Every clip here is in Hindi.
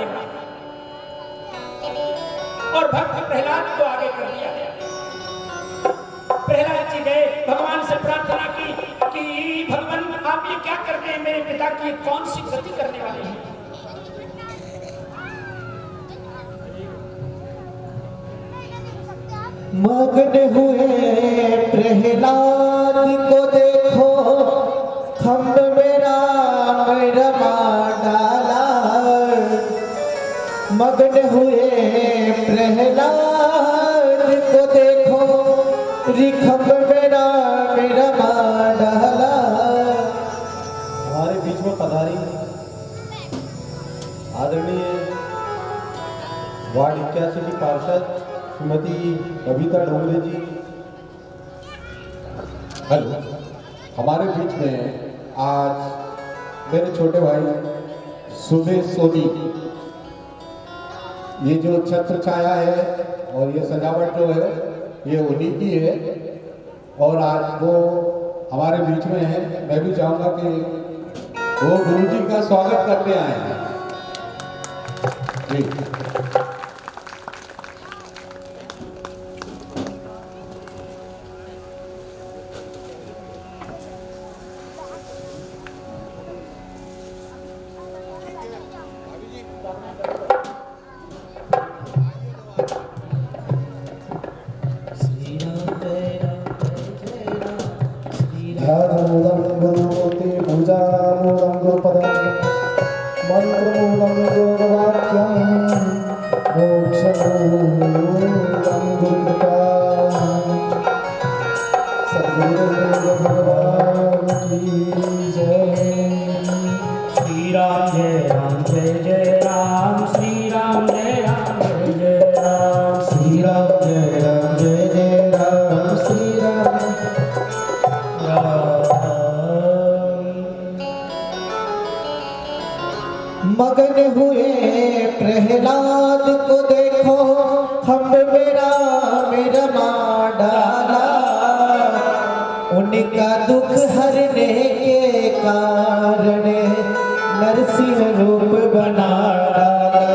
बनेगा। और भक्त प्रहलाद को आगे कर दिया गया। प्रहलाद जी गए, भगवान से प्रार्थना की कि भगवान आप ये क्या कर रहे हैं, मेरे पिता की कौन सी गति करने वाले हैं। मग्न हुए प्रहलाद को देखो, खम्भ में राम रमा डाला। मग्न हुए प्रहलाद को देखो, खम्भ में राम रमा डाला। हमारे बीच में पधारी आदरणीय वार्ड 81 की पार्षद श्रीमती बबीता डोंगरे जी। हेलो। हमारे बीच में आज मेरे छोटे भाई सुबह सोनी, ये जो छत्र छाया है और ये सजावट जो है ये उन्हीं की है और आज वो हमारे बीच में है। मैं भी चाहूँगा कि वो गुरुजी का स्वागत करने आए हैं। जी मगन हुए प्रहलाद को देखो, खम्भ मेरा रमा डाला। उनका दुख हरने के कारण नरसिंह रूप बना डाला।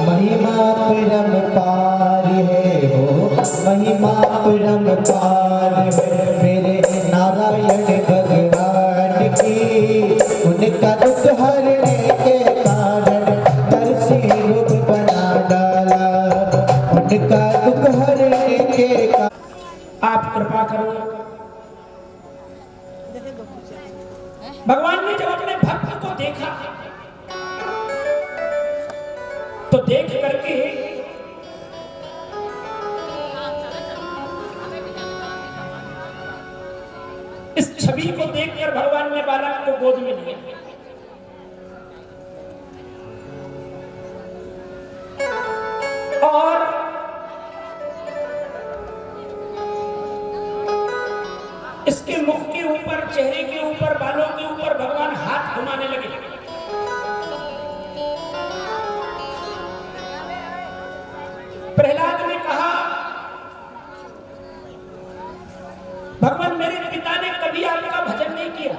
महिमा परम पार है हो, महिमा परम पार है मेरे नारायण भगवान की। उनका दुख हरने के कारण नरसिंह रूप बना डाला। उनका दुख हरने के कारण आप कृपा करो। भगवान ने जब अपने भक्त को देखा तो देख करके इस छवि को देखकर भगवान ने बालक को गोद में लिया और इसके मुख के ऊपर, चेहरे के ऊपर, बालों के ऊपर भगवान हाथ घुमाने लगे। प्रहलाद ने कहा, भगवान मेरे पिता ने कभी आपका भजन नहीं किया,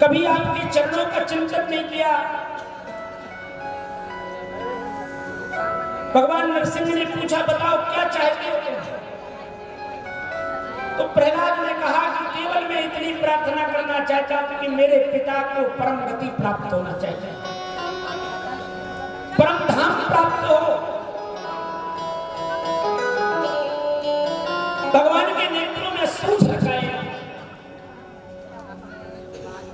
कभी आपके चरणों का चिंतन नहीं किया। भगवान नरसिंह ने पूछा, बताओ क्या चाहते हो तुम? तो प्रहलाद ने कहा कि केवल मैं इतनी प्रार्थना करना चाहता हूं कि मेरे पिता को परम गति प्राप्त होना चाहिए, परम धाम प्राप्त हो। भगवान के नेत्रों में सूझ रखाए।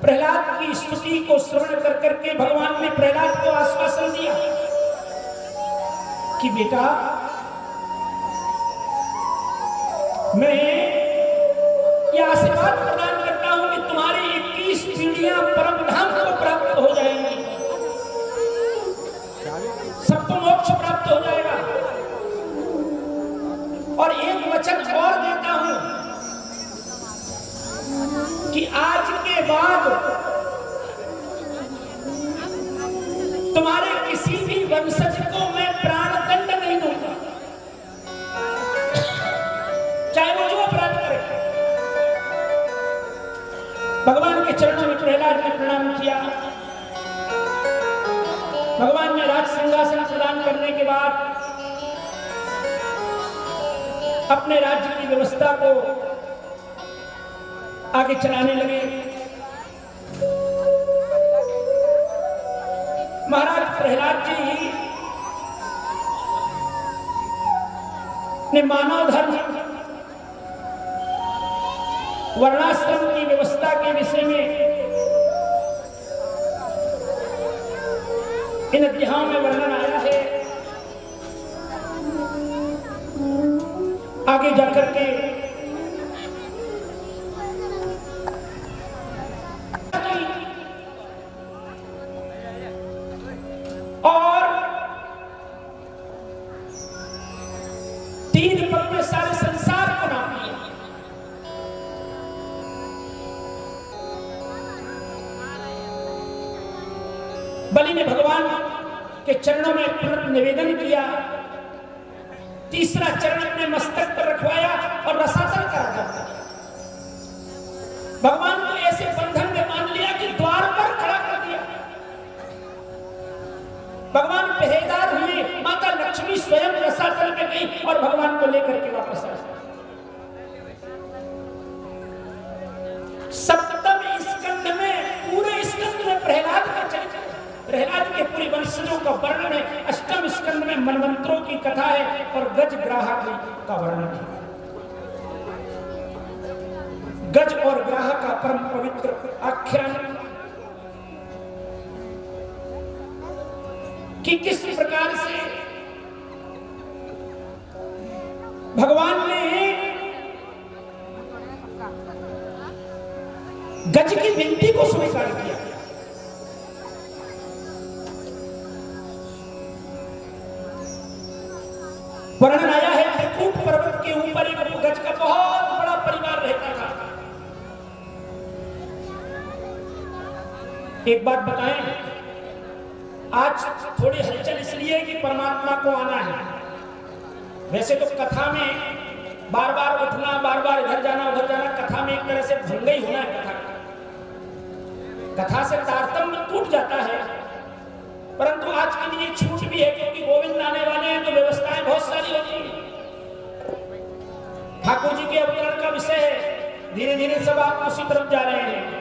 प्रहलाद की स्तुति को श्रवण कर करके भगवान ने प्रहलाद को आश्वासन दिया कि बेटा, मैं यह आशीर्वाद प्रदान करता हूं कि तुम्हारी 21 पीढ़ियां परम धाम को प्राप्त हो जाएंगी, सबको मोक्ष प्राप्त हो जाएगा। और एक वचन और देता हूं कि आज के बाद तुम्हारे किसी भी वंशज को मैं प्राण दंड नहीं दूंगा, चाहे वो जो अपराध करे। भगवान ने राज सिंहासन प्रदान करने के बाद अपने राज्य की व्यवस्था को आगे चलाने लगे। महाराज प्रहलाद जी ने मानव धर्म, वर्णाश्रम की व्यवस्था के विषय में इन अध्यायों में वर्णन आया है। आगे जाकर के और 3 पग में सारे संसार को नाप लिया। बलि ने भगवान के चरणों में पूर्ण निवेदन किया। तीसरा चरण अपने मस्तक पर रखवाया और रसातल करा जाता। भगवान को ऐसे बंधन में मान लिया कि द्वार पर खड़ा कर दिया। भगवान पहरेदार हुए। माता लक्ष्मी स्वयं रसातल में गई और भगवान को लेकर के वापस आई। सप्तम स्कंध में, पूरे स्कंध में प्रहलाद का चरित्र, प्रहलाद के पूरे वंशजों का वर्णन है। अष्टम स्कंध में मनवंतरों की कथा है और गज ग्राह का वर्णन है। गज और ग्राह का परम पवित्र आख्यान कि किस प्रकार से भगवान ने गज की विनती को स्वीकार किया। वर्णन आया है त्रिकूट पर्वत के ऊपर एक गज का बहुत बड़ा परिवार रहता था। एक बात बताएं, आज थोड़ी हलचल इसलिए कि परमात्मा को आना है। वैसे तो कथा में बार बार उठना, बार बार इधर जाना उधर जाना, कथा में एक तरह से भंग ही होना है। कथा से तारतम्य टूट जाता है। परंतु आज के लिए छूट भी है क्योंकि गोविंद आने वाले हैं तो व्यवस्थाएं बहुत सारी होती हैं। ठाकुर जी के अवतरण का विषय है। धीरे धीरे सब आप उसी तरफ जा रहे हैं।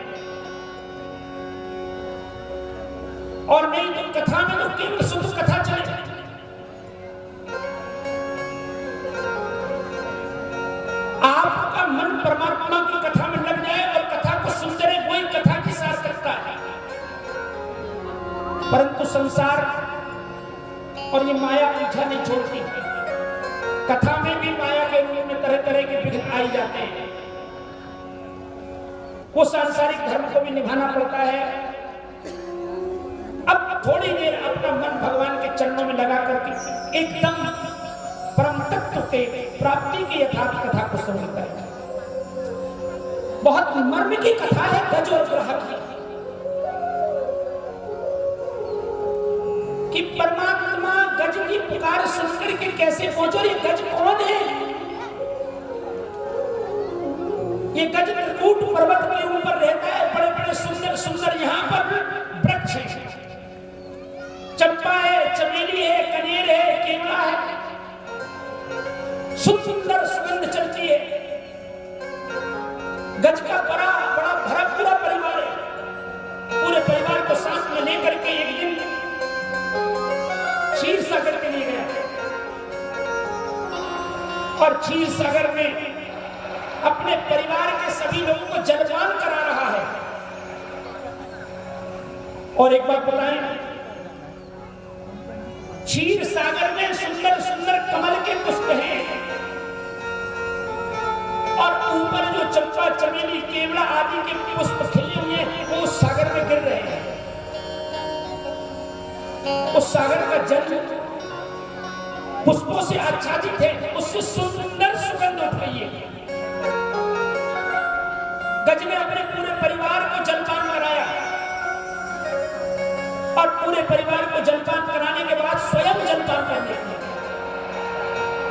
और नहीं तो कथा में तो केवल शुद्ध कथा चले। आपका मन परमात्मा की कथा में लग जाए और कथा को सुनते रहे, वही कथा की सार्थकता है। परंतु संसार और ये माया पीछा नहीं छोड़ती। कथा में भी माया के रूप में तरह तरह के विघ्न आई जाते हैं। वो सांसारिक धर्म को भी निभाना पड़ता है। अब थोड़ी देर अपना मन भगवान के चरणों में लगा करके एकदम परम तत्व के प्राप्ति की यथार्थ कथा को समझता है। बहुत मर्म की कथा है गज और ग्रह की, कि परमात्मा गज की पुकार सुनकर के कैसे पहुंचो। ये गज कौन है? ये गज त्रिकूट पर्वत के ऊपर रहता है। बड़े बड़े सुंदर सुंदर यहाँ पर वृक्ष है। चंपा है, चमेली है, कनेर है, केवड़ा है। सुंदर सुगंध चलती है। गज का बड़ा भरा पूरा परिवार है। पूरे परिवार को साथ में लेकर के एक दिन क्षीर सागर के लिए गया और क्षीर सागर में अपने परिवार के सभी लोगों को जलपान करा रहा है। और एक बात बताएं, क्षीर सागर में सुंदर सुंदर कमल के पुष्प हैं और ऊपर जो चंपा, चमेली, केवड़ा आदि के पुष्प खिले हुए हैं वो उस सागर में गिर रहे हैं। उस सागर का जल पुष्पों से आच्छादित है। उससे सुंदर सुगंध उठ रही है। गज ने अपने पूरे परिवार को जलपान कराया और पूरे परिवार को जलपान कराने के बाद स्वयं जलपान करने लगा।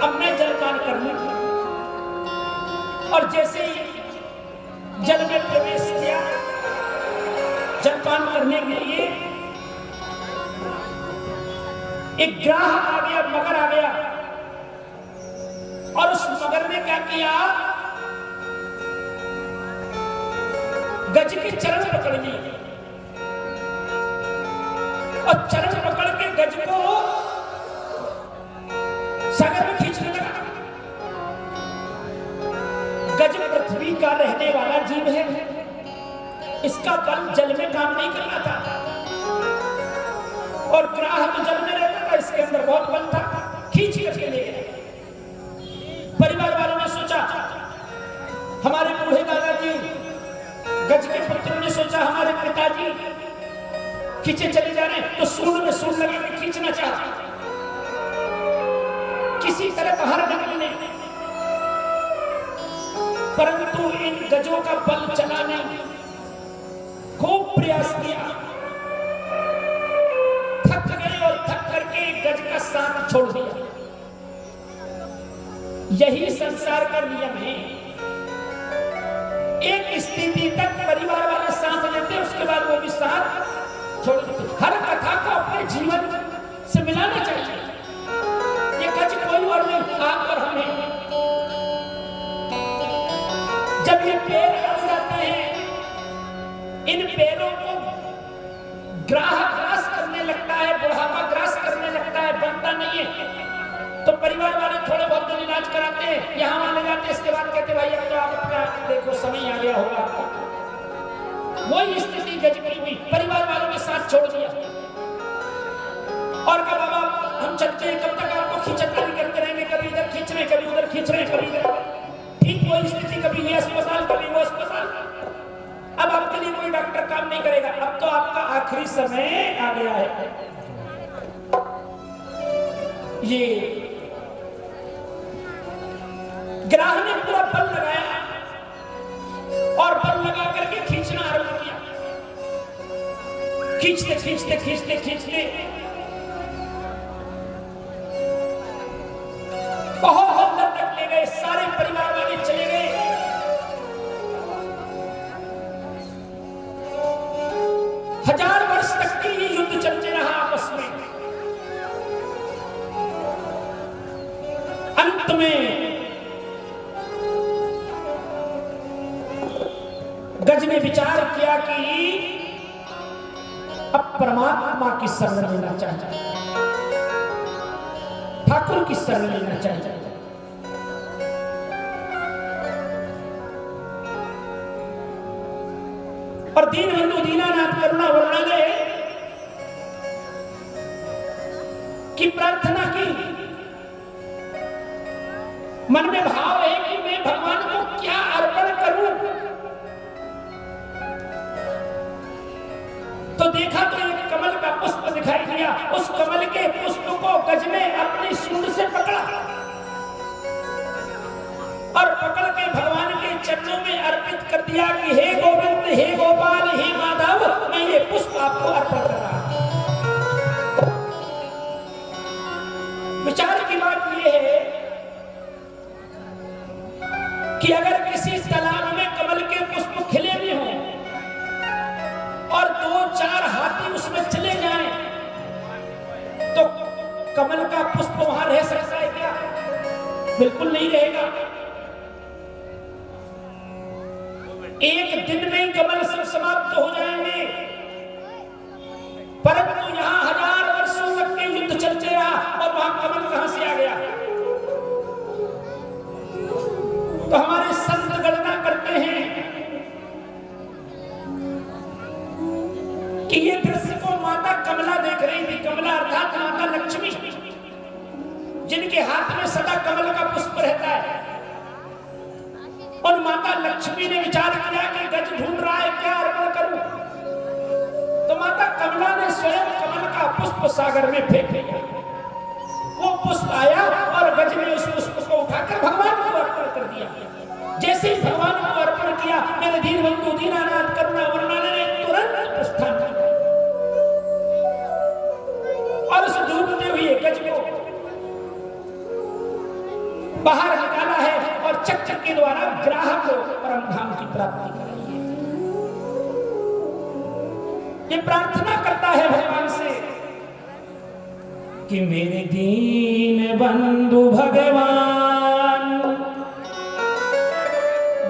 अब मैं जलपान कर लूं। और जैसे ही जल में प्रवेश किया जलपान करने के लिए, एक ग्राह आ गया, मगर आ गया, और उस मगर ने क्या किया, गज के चरण पकड़ लिए और चरण पकड़ के गज को सागर में खींचने लगा। गज पृथ्वी का रहने वाला जीव है, इसका बल जल में काम नहीं करना था, और ग्राह तो जल में रहता था, इसके अंदर बहुत बल था, खींच करके ले गया। परिवार वालों ने सोचा, हमारे बूढ़े दादाजी गज के पुत्रों ने सोचा हमारे पिताजी खींचे चले जा रहे हैं, तो सूंड में सूंड लगा के खींचना चाहा, किसी तरह बाहर निकलने, परंतु इन गजों का बल चला नहीं। खूब प्रयास किया, थक गए और थक करके गज का साथ छोड़ दिया। यही संसार का नियम है, एक स्थिति तक परिवार वाले साथ लेते, उसके बाद वो भी साथ छोड़ देते। हर कथा को अपने जीवन से मिलाना चाहिए। ये गज कोई और नहीं, आप और हम हैं। जब ये पैर अड़ जाते हैं, इन पैरों को ग्राह ग्रास करने लगता है, बुढ़ापा ग्रास करने लगता है, बनता नहीं है, तो परिवार वाले थोड़े बहुत दिन इलाज कराते हैं, यहाँ वहां ले जाते हैं, इसके बाद कहते भाई अब तो आप अपना देखो समय आ गया होगा आपका। वही स्थिति गज की हुई, परिवार वालों ने साथ छोड़ दिया और कहा बाबा हम चलते हैं, कब तक आपको खींचतानी करते रहेंगे, कभी इधर खींच रहे, कभी उधर खींच रहे, कभी इधर। ठीक वही स्थिति, कभी ये अस्पताल, कभी वो अस्पताल। अब आपके लिए कोई डॉक्टर काम नहीं करेगा, अब तो आपका आखिरी समय आ गया है। ये ग्राह ने पूरा बल लगाया और बल लगा करके खींचना आरंभ किया। खींचते खींचते खींचते खींचते बहुत अंदर तक ले गए, सारे परिवार वाले चले गए। हजार वर्ष तक के ये युद्ध चलते रहा आपस में। अंत में गज ने विचार किया कि अब परमात्मा की शरण लेना चाहिए, ठाकुर की शरण लेना चाहिए। और दीनबंधु दीनानाथ करुणा वर्णन की प्रार्थना की, मन में भाव है कि मैं भगवान को क्या अर्पण करूं। तो देखा तो एक कमल का पुष्प दिखाई दिया, उस कमल के पुष्प को गज ने अपनी सूंड से पकड़ा और पकड़ के भगवान के चरणों में अर्पित कर दिया कि हे गोविंद, हे गोपाल, हे माधव, मैं ये पुष्प आपको अर्पण कर रहा हूं। विचार की बात यह है कि अगर किसी तालाब में कमल के पुष्प खिले भी हों और 2-4 हाथी उसमें चले जाएं, तो कमल का पुष्प वहां रह सकता है क्या? बिल्कुल नहीं रहेगा। एक दिन में ही कमल सब समाप्त हो जाएंगे, परंतु यहां 1000 वर्षों तक के युद्ध चलते रहा और वहां कमल कहां से आ गया? तो हमारे संत गणना करते हैं कि ये दृश्य को माता कमला देख रही थी। कमला अर्थात माता लक्ष्मी, जिनके हाथ में सदा कमल का पुष्प रहता है। और माता लक्ष्मी ने विचार किया कि गज ढूंढ रहा है, क्या अर्पण करूं? तो माता कमला ने स्वयं कमल का पुष्प सागर में फेंक दिया। वो पुष्प आया और गज ने उस पुष्प को उठाकर भगवान को अर्पण कर दिया। जैसे ही भगवान को अर्पण किया, मेरे दीनबंधु दीनानाथ करुणा वर्णन ने तुरंत प्रस्थान किया और उस डूबते हुए गज को बाहर निकाला है और चक्र के द्वारा ग्राह को परम धाम की प्राप्ति कराई है। ये प्रार्थना करता है भगवान से कि मेरे दीन बंधु भगवान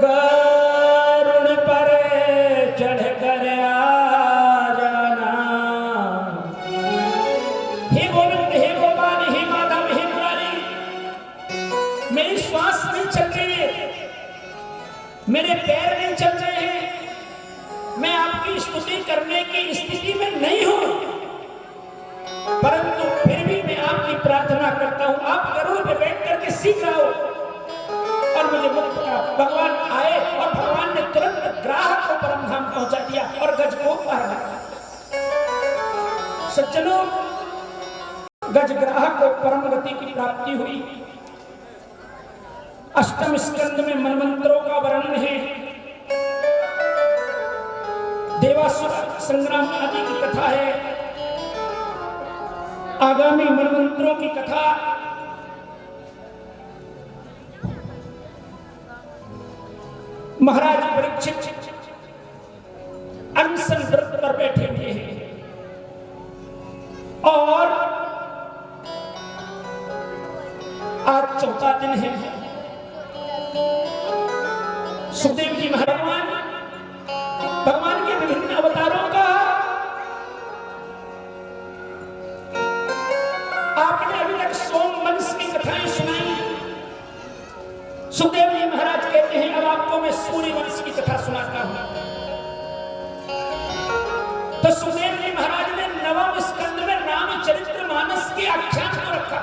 गरुड़ पर चढ़ कर आ जाना। हे गोविंद, हे गोपाल, हे माधव, हे मुरारी, मेरी श्वास नहीं चल रही है, मेरे पैर नहीं चल रहे हैं, मैं आपकी स्तुति करने की स्थिति में नहीं हूं, परंतु फिर भी मैं आपकी प्रार्थना करता हूं। आप गरुड़ पे बैठ करके सीख रहा हो और मुझे मुक्त करा। भगवान आए और भगवान ने तुरंत ग्राहक को परमधाम पहुंचा दिया और गज को पार लगा। सज्जनों, गज ग्राहक को परम गति की प्राप्ति हुई। अष्टम स्कंद में मनमंत्रों का वर्णन है, देवासुर संग्राम आदि की कथा है, आगामी मनमंत्रों की कथा। महाराज परीक्षित अनशन व्रत पर बैठे हुए हैं और आज चौथा दिन है। सुखदेव जी महाराज भगवान के विभिन्न अवतारों का आपने अभी तक सोम वंश की कथाएं सुनाई। सुखदेव जी महाराज कहते हैं अब आपको मैं सूर्य वंश की कथा सुनाता हूं। तो सुखदेव जी महाराज ने नवम स्कंद में रामचरितमानस के आख्यान को रखा।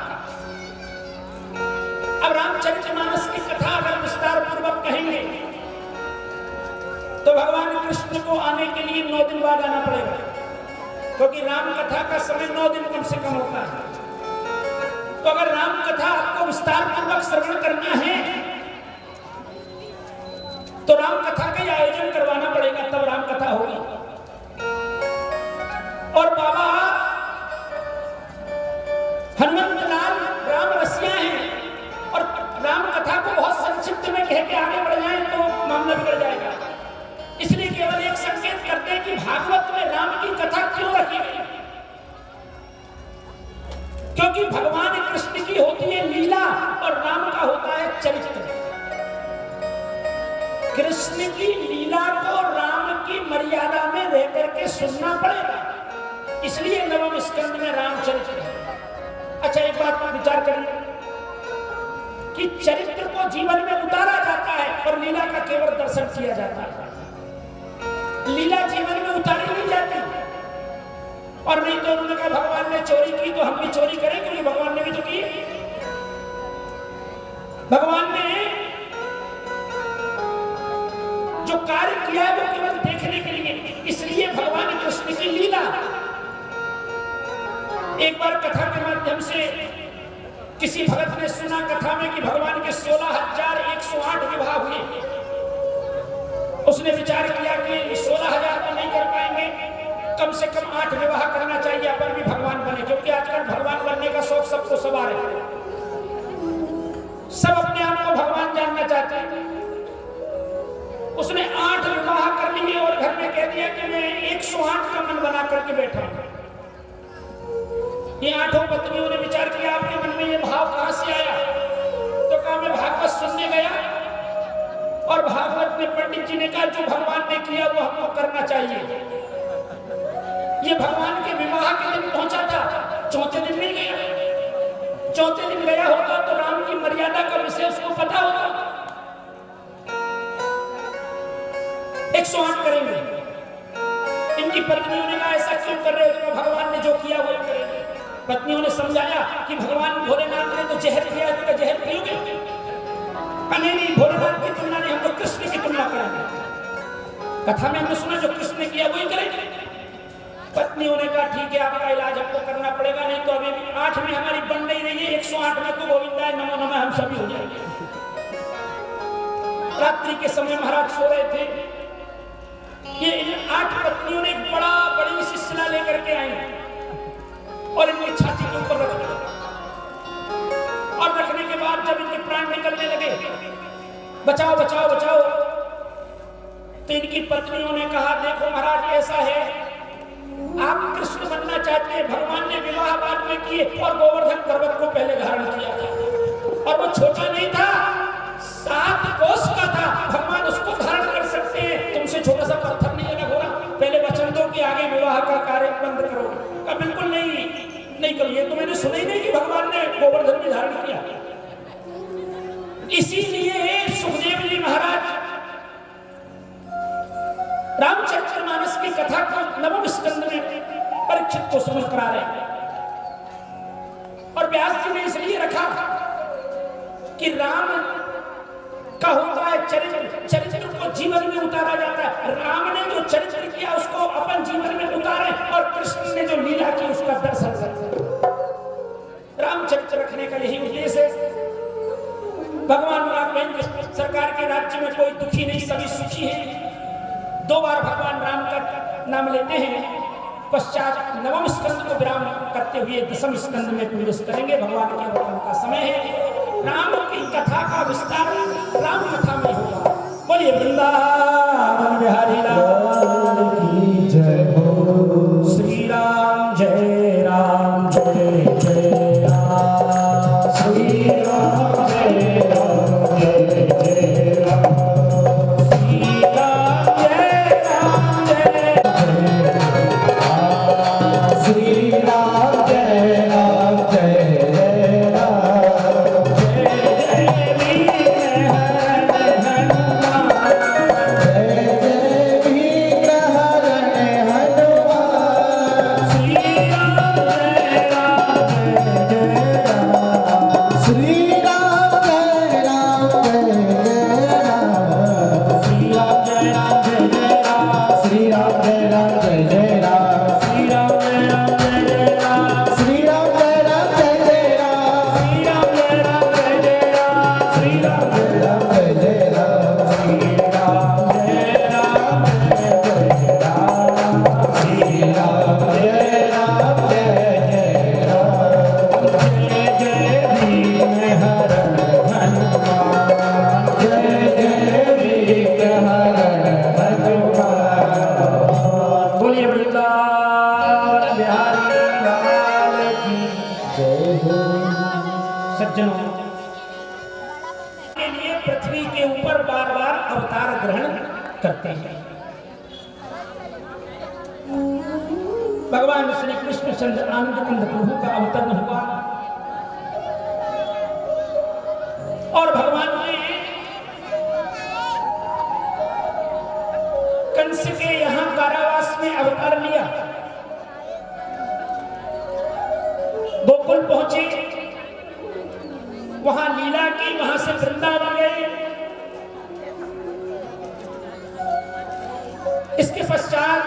अब रामचरितमानस की कथा अगर विस्तार पूर्वक कहेंगे तो भगवान कृष्ण को आने के लिए 9 दिन बाद आना पड़ेगा, क्योंकि राम कथा का समय 9 दिन कम से कम होता है। तो अगर राम कथा आपको विस्तार पूर्वक श्रवण करना है तो राम कथा का आयोजन करवाना पड़ेगा, तब राम कथा होगी। और बाबा हनुमंत लाल राम रसिया हैं और राम कथा को बहुत संक्षिप्त में कह के आगे बढ़ जाए तो मामला बिगड़ जाएगा। इसलिए केवल एक संकेत करते हैं कि भागवत में राम की कथा क्यों रखी गई, क्योंकि भगवान कृष्ण की होती है लीला और राम का होता है चरित्र। कृष्ण की लीला को राम की मर्यादा में रह करके सुनना पड़ेगा, इसलिए नवम स्कंद में रामचरित्र है। अच्छा, एक बात पर विचार करिए कि चरित्र को जीवन में उतारा जाता है और लीला का केवल दर्शन किया जाता है। लीला जीवन में उतारी नहीं जाती। और नहीं तो उन्होंने कहा भगवान ने चोरी की तो हम भी चोरी करें, क्योंकि भगवान ने भी तो की। भगवान ने जो कार्य किया है वो केवल देखने के लिए, इसलिए भगवान कृष्ण की लीला। एक बार कथा के माध्यम से किसी भगत ने सुना कथा में कि भगवान के 16,108 विवाह हुए। उसने विचार किया कि 16,000 तो नहीं कर पाएंगे, कम से कम 8 विवाह करना चाहिए, अपन भी भगवान बने, क्योंकि आजकल भगवान बनने का शौक सबको सवार है। सब अपने आप को भगवान जानना चाहते हैं। उसने 8 विवाह कर लिए और घर में कह दिया कि मैं 108 का मन बना करके बैठा हूं। ये 8 पत्नियों ने विचार किया आपके मन में ये भाव कहां से आया? तो कहा मैं भागवत सुनने गया और भागवत में पंडित जी ने कहा जो भगवान ने किया वो हमको करना चाहिए। ये भगवान के विवाह के दिन पहुंचा था, चौथे दिन नहीं गया। चौथे दिन गया होता तो राम की मर्यादा का विषय उसको पता होता। 108 करेंगे। इनकी पत्नियों ने कहा ऐसा क्यों कर रहे हो? तो भगवान ने जो किया वो करेंगे। पत्नियों ने समझाया कि भगवान भोलेनाथ ने तो जहर पिया, तो जहर पियोगे? नहीं, भोलेनाथ की तुलना नहीं, हम तो कृष्ण की तुलना करेंगे। कथा में हमने सुना जो कृष्ण किया वही करेंगे। पत्नियों ने कहा ठीक है, आपका इलाज हमको करना पड़ेगा, नहीं तो अभी 8 में हमारी बन नहीं रही है, 108 में तो गोविंदाय नमो नमः हम सभी हो जाएंगे। रात्रि के समय महाराज सो रहे थे। ये इन 8 पत्नियों ने एक बड़ी सी शिला लेकर के आई और इनकी छाती के ऊपर रख दिया। और रखने के बाद जब इनके प्राण निकलने लगे, बचाओ बचाओ बचाओ, तो इनकी पत्नियों ने कहा देखो महाराज ऐसा है, आप कृष्ण बनना जानना चाहते हैं, भगवान ने विवाह बाद में किए और गोवर्धन पर्वत को पहले धारण किया था और वो छोटा नहीं था, 7 कोस का था। भगवान उसको धारण कर सकते हैं, तुमसे छोटा सा पत्थर नहीं अलग हो रहा। पहले वचन दो कि आगे विवाह का कार्य बंद करो। का बिल्कुल नहीं करो। ये तो मैंने सुना ही नहीं कि भगवान ने गोवर्धन भी धारण किया। इसीलिए सुखदेव जी महाराज रामचरितमानस की कथा को नवम स्कंद में परीक्षित को समझ करा रहे हैं। और व्यास जी ने इसलिए रखा कि राम का होता है चरित्र को जीवन में उतारा जाता है। राम ने जो चरित्र किया उसको अपन जीवन में उतारे और कृष्ण ने जो लीला की उसका दर्शन करते। रामचरित्र रखने का यही उद्देश्य है। भगवान राघवेंद्र सरकार के राज्य में कोई दुखी नहीं, सभी सुखी हैं। 2 बार भगवान राम का नाम लेते हैं। पश्चात नवम स्कंद को विराम करते हुए 10वें स्कंद में प्रवेश करेंगे। भगवान के अवतरण का समय है। राम की कथा का विस्तार राम कथा में होगा। बोलिए वृंदावन बिहारी लाल की जय हो। श्री राम जय राम जय जय राम। श्री राम जय राम जय जय राम। श्री राम जय राम जय श्री राम जय राम जय जय राम। सज्जनों के लिए पृथ्वी के ऊपर बार बार अवतार ग्रहण करते हैं। भगवान श्री कृष्ण चंद्र आनंद कंद प्रभु का अवतरण हुआ और भगवान ने कंस के यहां कारावास में अवतार लिया। गोकुल पहुंचे, वहां लीला की, वहां से वृंदावन गए। इसके पश्चात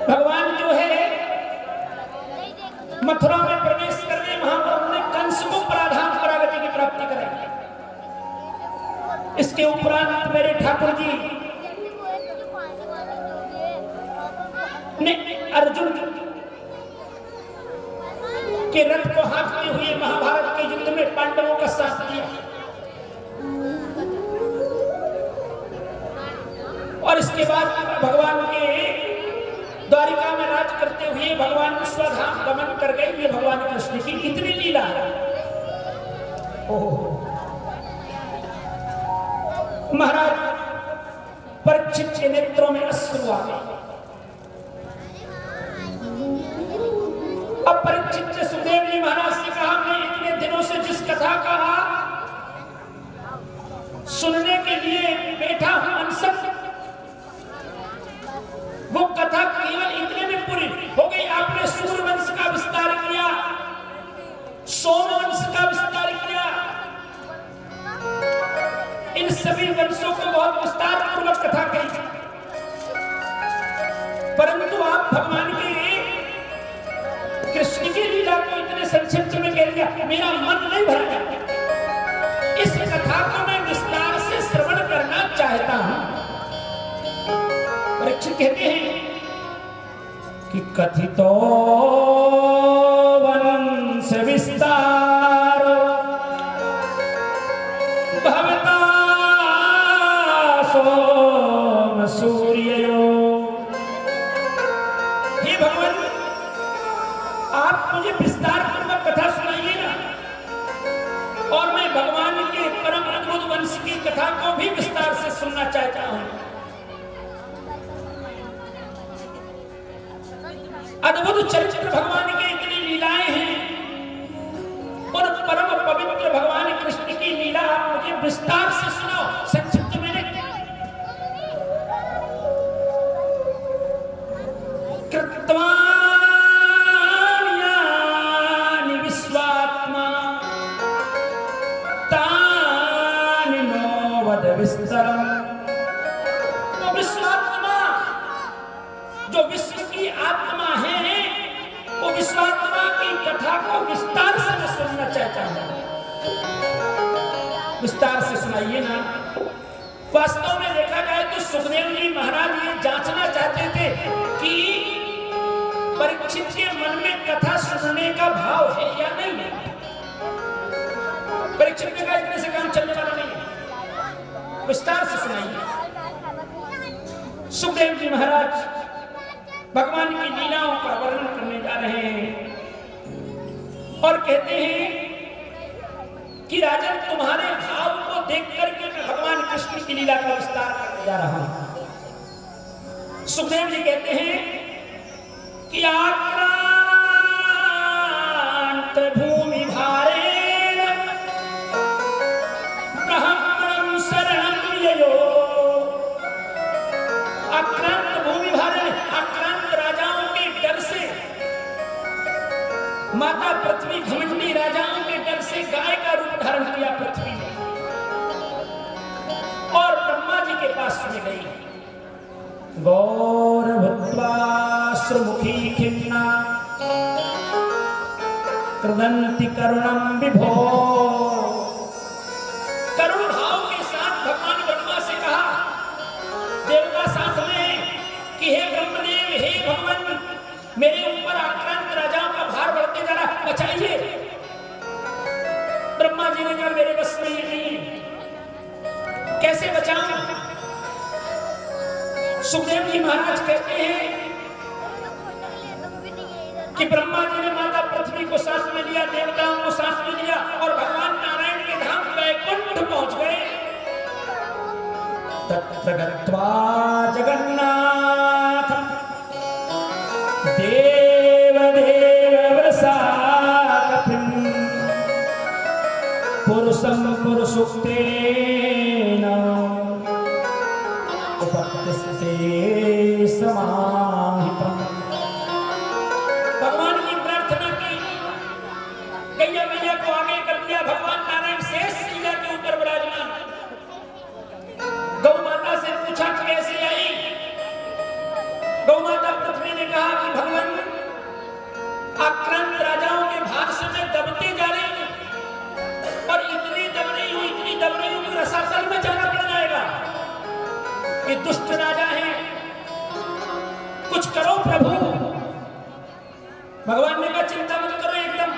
भगवान जो है मथुरा में प्रवेश कर गए। वहां पर उन्होंने कंस को पराधान परागति की प्राप्ति कराई। इसके उपरांत मेरे ठाकुर जी ने अर्जुन के रथ को हाँकते हुए महाभारत के युद्ध में पांडवों का साथ दिया और इसके बाद भगवान के द्वारिका में राज करते हुए भगवान स्वधाम गमन कर गए। ये भगवान कृष्ण की कितनी लीला है। महाराज परीक्षित के नेत्रों में अश्रु आ गए। अब परीक्षित ने सुखदेव जी महाराज से कहा, मैं इतने दिनों से जिस कथा का सुनने के लिए बैठा हूं अनशन, वो कथा केवल इतने में पूरी हो गई। आपने सूर्यवंश का विस्तार किया, सोमवंश का विस्तार किया, इन सभी वंशों को बहुत विस्तार पूर्वक कथा कही, परंतु आप भगवान के कृष्ण की लीला को इतने संक्षिप्त में कह दिया, मेरा मन नहीं भरा। इस कथा को मैं विस्तार से श्रवण करना चाहता हूं। परीक्षित कहते हैं कि कथितो वंश विस्तार भवता सोम सूर्यो मुझे विस्तार पूर्वक कथा सुनाइए ना, और मैं भगवान के परम अद्भुत वंश की कथा को भी विस्तार से सुनना चाहता हूं। अद्भुत चरित्र भगवान के, इतनी लीलाएं हैं, और परम पवित्र भगवान कृष्ण की लीला आप मुझे विस्तार से सुनाओ, संक्षिप्त में नहीं। कृत्वान्यानि विश्वात्मा तानि नो वद विस्तरम्। तो विश्वात्मा, जो विश्व की आत्मा है, वो विश्वात्मा की कथा को विस्तार से मैं सुनना चाहता हूं। विस्तार से सुनाइए ना। वास्तव में देखा जाए तो सुखदेव जी महाराज ये जांचना चाहते थे कि परीक्षित के मन में कथा सुनने का भाव है या नहीं है। परीक्षित ने कहा इतने से काम चलने वाला नहीं है, विस्तार से सुनाइए। सुखदेव जी महाराज भगवान की लीलाओं का वर्णन करने जा रहे हैं और कहते हैं कि राजन, तुम्हारे भाव को देख करके मैं भगवान कृष्ण की लीला का विस्तार करने जा रहा हूं। सुखदेव जी कहते हैं कि आक्रांत भूमि भारेण ब्रह्मणं शरणं ययो। आक्रांत भूमि भारेण, आक्रांत राजाओं के डर से, माता पृथ्वी घमंडी राजाओं के डर से गाय का रूप धारण किया पृथ्वी ने, और ब्रह्मा जी के पास चली गई। गौर भूत्वा श्रुमुखी खिन्ना कृदन्ति करुणं विभो। करुण भाव के साथ भगवान ब्रह्मा से कहा, देवता साथ में, कि हे ब्रह्मदेव, हे भगवान, मेरे ऊपर आक्रांत राजाओं का भार बढ़ते जा रहा, बचाइए। ब्रह्मा जी ने कहा मेरे बस में ये नहीं, कैसे बचाऊं? सुखदेव जी महाराज कहते हैं कि ब्रह्मा जी ने माता पृथ्वी को साथ में लिया, देवताओं को साथ में लिया, और भगवान नारायण के धाम वैकुंठ पहुंच गए। तत्र गत्वा जगन्नाथ देवदेव वरसाकपिं पुरुषं पुरुषोक्तेन उपतिष्ठते समाहितम्। भगवान की प्रार्थना की, गैया मैया को आगे कर दिया, भगवान नारायण शेष शैया के ऊपर विराजमान। गौ माता से पूछा कैसे आई? गौ माता पृथ्वी ने कहा कि भगवान, आक्रांत राजाओं के भार से मैं दबते जा रही हूं, और इतनी दब रही हूं कि रसातल में जाना पड़ जाएगा। ये दुष्ट राजा हैं, कुछ करो प्रभु। भगवान ने कहा चिंता मत करो, एकदम।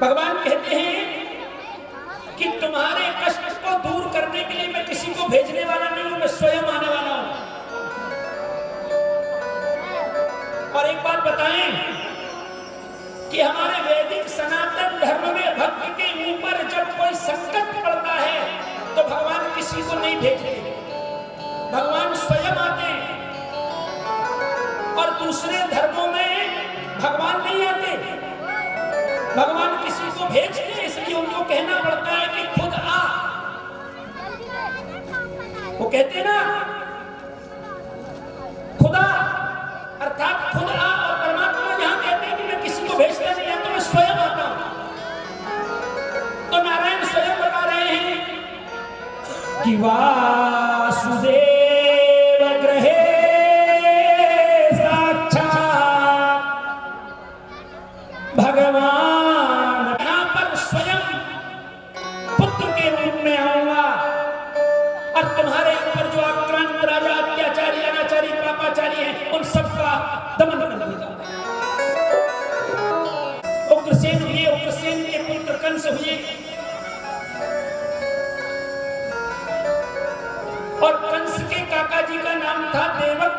भगवान कहते हैं कि तुम्हारे कष्ट को दूर करने के लिए मैं किसी को भेजने वाला नहीं हूं, मैं स्वयं आने वाला हूं। और एक बात बताएं कि हमारे वैदिक सनातन धर्म में भक्त के ऊपर जब कोई संकट पड़ता है तो भगवान किसी को नहीं भेजते, भगवान स्वयं आते हैं। और दूसरे धर्मों में भगवान नहीं आते, भगवान किसी को भेजते, इसलिए उनको कहना पड़ता है कि खुद आ। वो कहते ना खुदा, अर्थात खुद आ, और परमात्मा यहां कहते हैं कि मैं किसी को भेजता नहीं है, तो मैं स्वयं आता हूं। तो नारायण स्वयं बता रहे हैं कि वासुदेव ग्रहे साक्षात् भगवान, यहां पर स्वयं पुत्र के रूप में आऊंगा, और तुम्हारे ऊपर जो आक्रांत राजा, अत्याचारी, अनाचारी, पापाचारी हैं, उन सबका दमन कर दूंगा। उग्रसेन हुए, उग्रसेन के पुत्र कंस हुए, और कंस के काका जी का नाम था देवक।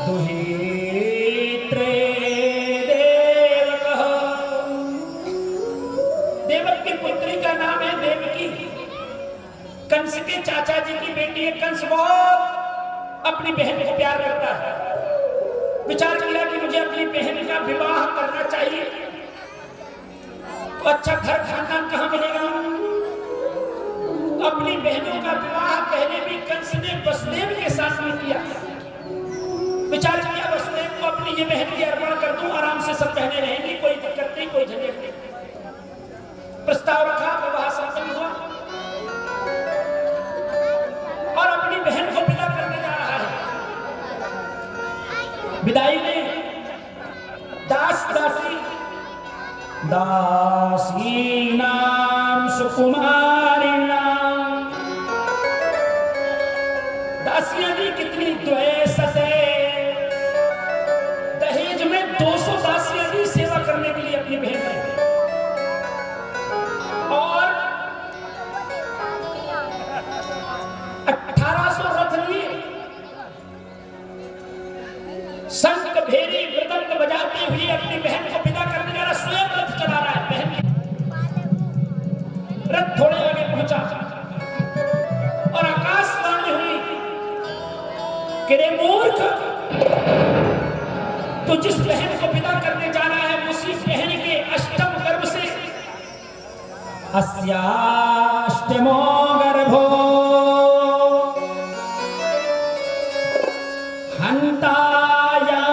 दुहित्रे देवकः। देवक की पुत्री का नाम है देवकी। कंस के चाचा जी की बेटी है। कंस बहुत अपनी बहन को प्यार करता है। विचार किया कि मुझे अपनी बहन का विवाह करना चाहिए, तो अच्छा घर खानदान कहां मिलेगा। अपनी बहनों का विवाह पहले भी कंस ने वसुदेव के साथ में किया। विचार किया वसुदेव को अपनी ये बहन की अर्पण कर दूं, आराम से सब बहनें रहेंगी, कोई दिक्कत नहीं, कोई झंझट नहीं। प्रस्ताव रखा, विवाह संपन्न हुआ और अपनी बहन को विदा करने जा रहा है। विदाई में दास दासी दासीनां सुकुमारिणां, दासियां भी कितनी द्वैसते। दहेज में 200 दासियां भी सेवा करने के लिए अपनी बहन की। और 1800 रथ लिए, शंख भेरी मृदंग बजाते हुए अपनी बहन को विदा करने जा रहा। स्वयं रथ चला रहा है। बहन रथ थोड़े आगे पहुंचा और आकाशवाणी हुई कि रे मूर्ख, तो जिस बहन को विदा करने जा रहा है उसी बहन के अष्टम गर्भ से अस्याष्टमो गर्भो हंतायां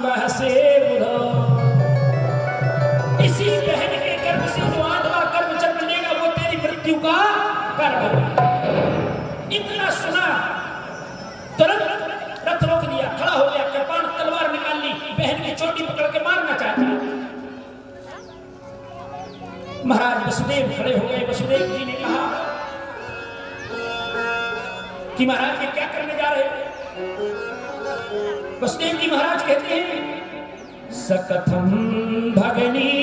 बहसे बुधो। इसी बहन के गर्भ से जो 8वां गर्भ जन्म लेगा वो तेरी मृत्यु का गर्भ। इतना सुना तुरंत रथ रोक दिया, खड़ा हो गया, कृपाण तलवार निकाल ली, बहन की चोटी पकड़ के मारना चाहता। महाराज वसुदेव खड़े हो गए। वसुदेव जी ने कहा कि महाराज ये क्या करने जा रहे हो। वसुदेव जी महाराज कहते हैं सकथम भगनी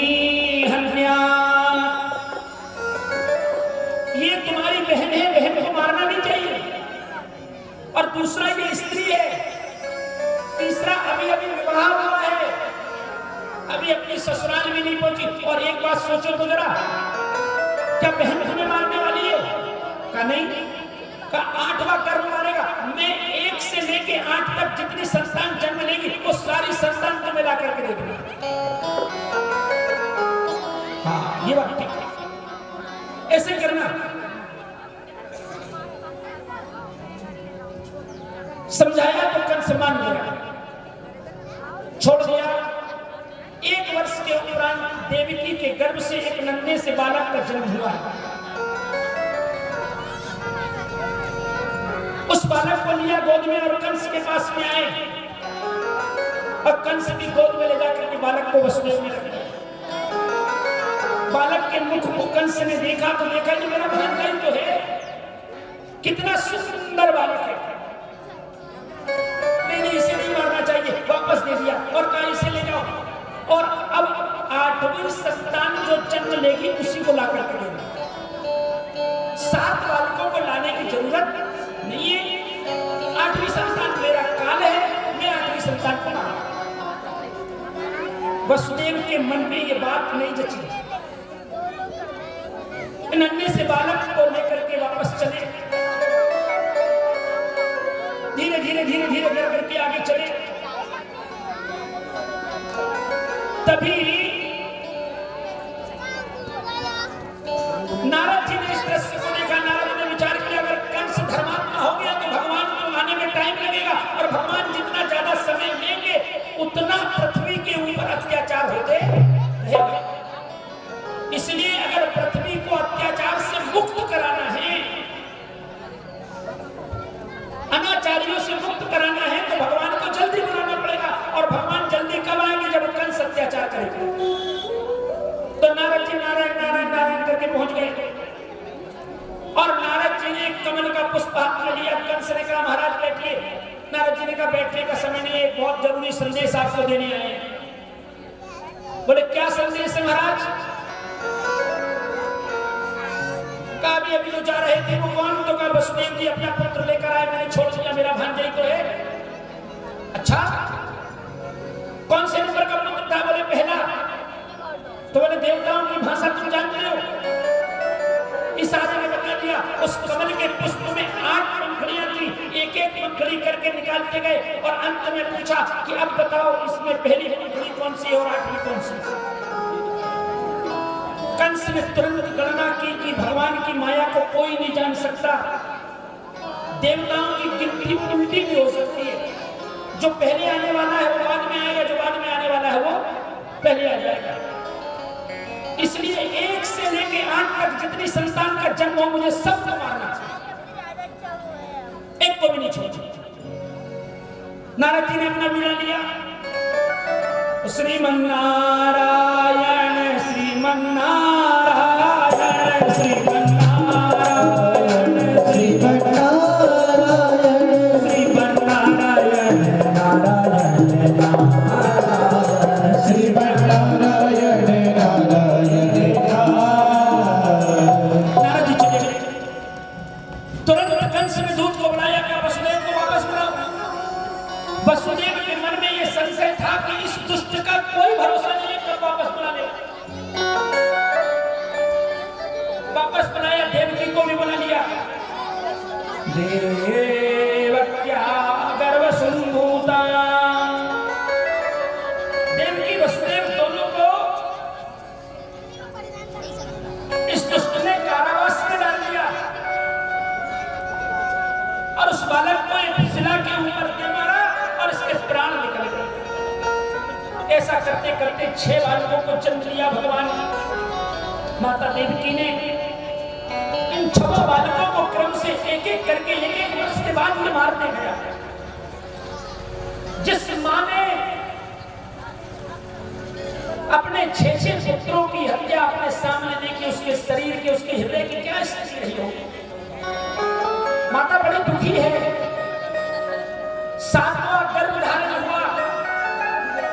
हन्या, ये तुम्हारी बहन है, बहन को मारना नहीं चाहिए। और दूसरा ये स्त्री है, तीसरा अभी अभी विवाह हुआ है, अभी अपनी ससुराल भी नहीं पहुंची। और एक बात सोचो तो जरा, क्या बहन तुम्हें मारने वाली है? का नहीं, का 8वां गर्भ मारेगा। मैं 1 से लेके 8 तक जितनी संतान जन्म लेगी वो सारी संतान तुम्हें ला करके दे दूंगा। हाँ ये बात ठीक है, ऐसे करना। समझाया तो कंस मान गया, छोड़ दिया। 1 वर्ष के उपरांत देवकी के गर्भ से एक नन्हे से बालक का जन्म हुआ। उस बालक को लिया गोद में और कंस के पास में आए और कंस की गोद में ले जाकर के बालक को वसुदेव में रख दिया। बालक के मुख को कंस ने देखा तो देखा ये मेरा भांजा ही तो है, कितना सुंदर बालक है, नहीं इसे नहीं मारना चाहिए, वापस दे दिया और कहा इसे ले जाओ। और अब 8वीं संतान जो जन्म लेगी उसी को ला करके देना। 7 बालकों को लाने की जरूरत नहीं है। 8वीं संतान मेरा काल है, मैं 8वीं संतान को मारूं। वसुदेव के मन में ये बात नहीं जची। नन्हे से बालक को लेकर के वापस चले, धीरे धीरे धीरे धीरे करके आगे चले। तभी नारद जी ने इस दृश्य को देखा। नारद ने विचार किया अगर कंस धर्मात्मा हो गया तो भगवान को आने में टाइम लगेगा, और भगवान जितना ज्यादा समय लेंगे उतना पृथ्वी के ऊपर अत्याचार होते रहेगा। इसलिए अगर पृथ्वी को अत्याचार से मुक्त कराना है, अनाचारियों से मुक्त कराना है, तो भगवान को जल्दी बनाना पड़ेगा। और भगवान जल्दी कब आएंगे? जब कंस अत्याचार करेगा। तो नारद जी नारायण नारायण नारायण करके पहुंच गए और नारद जी ने कमल का पुष्प हाथ में लिया। कंस ने कहा महाराज बैठिए। नारद जी ने कहा बैठने का समय नहीं है, एक बहुत जरूरी संदेश आपको देने आए हैं। बोले क्या संदेश है महाराज? कहा अभी जो जा रहे थे वो कौन? तो कहा वसुदेव जी अपना पुत्र लेकर आए, मैंने छोड़ दिया, मेरा भांजा ही तो है। एक पंखुड़ी करके निकालते गए और अंत में पूछा कि अब बताओ इसमें पहली पंखुड़ी कौन सी और आखिरी कौन सी। कंस ने तुरंत गणना की कि भगवान की माया को कोई नहीं जान सकता, देवताओं की गिनती उल्टी भी हो सकती है, जो पहले आने वाला है वो बाद में आएगा, जो बाद में आने वाला है वो पहले आ जाएगा। इसलिए 1 से लेके 8 तक जितनी संतान का जन्म हो मुझे सबको मारना चाहिए, एक को भी नहीं छोड़ना। नारद जी ने अपना वीणा लिया, श्रीमन्नारायण श्रीमन्नारायण श्रीमन्नारायण श्रीमन्नारायण श्रीमन्नारायण नारायण नारायण श्रीमन्नारायण नारायण नारद जी चले गए। तुरंत कंस ने दूत को बुलाया, क्या वसुदेव को वापस बुलाओ। वसुदेव के मन में यह संशय था कि इस दुष्ट का कोई भरोसा नहीं है, कब वापस बुला लेगा। वापस बुलाया, देवकी को भी बुला लिया। देवक्या गर्भ संभूता, देवकी वसुदेव दोनों को इस दुष्ट ने कारावास में डाल दिया और उस बालक को एक शिला के ऊपर दे मारा और इसके प्राण निकल गए। ऐसा करते करते 6 बालकों को जन्म दिया भगवान। माता देवकी ने इन 6 बालकों को क्रम से एक एक करके 1-1 वर्ष के बाद में मारने गया। जिस मां ने अपने 6 पुत्रों की हत्या अपने सामने देखी, उसके शरीर की, उसके हृदय की क्या स्थिति रही होगी। माता बड़ी दुखी है। 7वां गर्भ धारण हुआ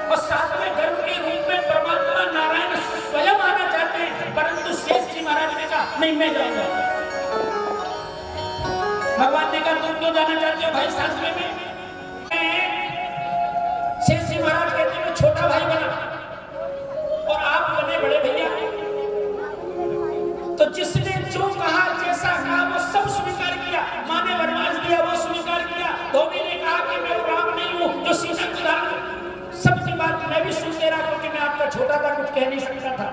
और 7वें गर्भ के रूप में परमात्मा नारायण स्वयं आना चाहते हैं, परंतु शेष जी महाराज ने कहा नहीं, मैं जाऊंगा। भगवान ने कहा तुम क्यों जाना चाहते हो भाई 7वें में? शेष जी महाराज कहते हैं मैं छोटा भाई बना और आप बने बड़े भैया। तो जिसने जो कहा, जैसा कहा वो सब स्वीकार किया। मां ने वरदान दिया वो स्वीकार किया। धोबी ने कहा कि मैं वो राम नहीं हूं जो सीता को दान, सबकी बात मैं भी सुन ले रहा क्योंकि मैं आपका छोटा था, कुछ कह नहीं सकता था।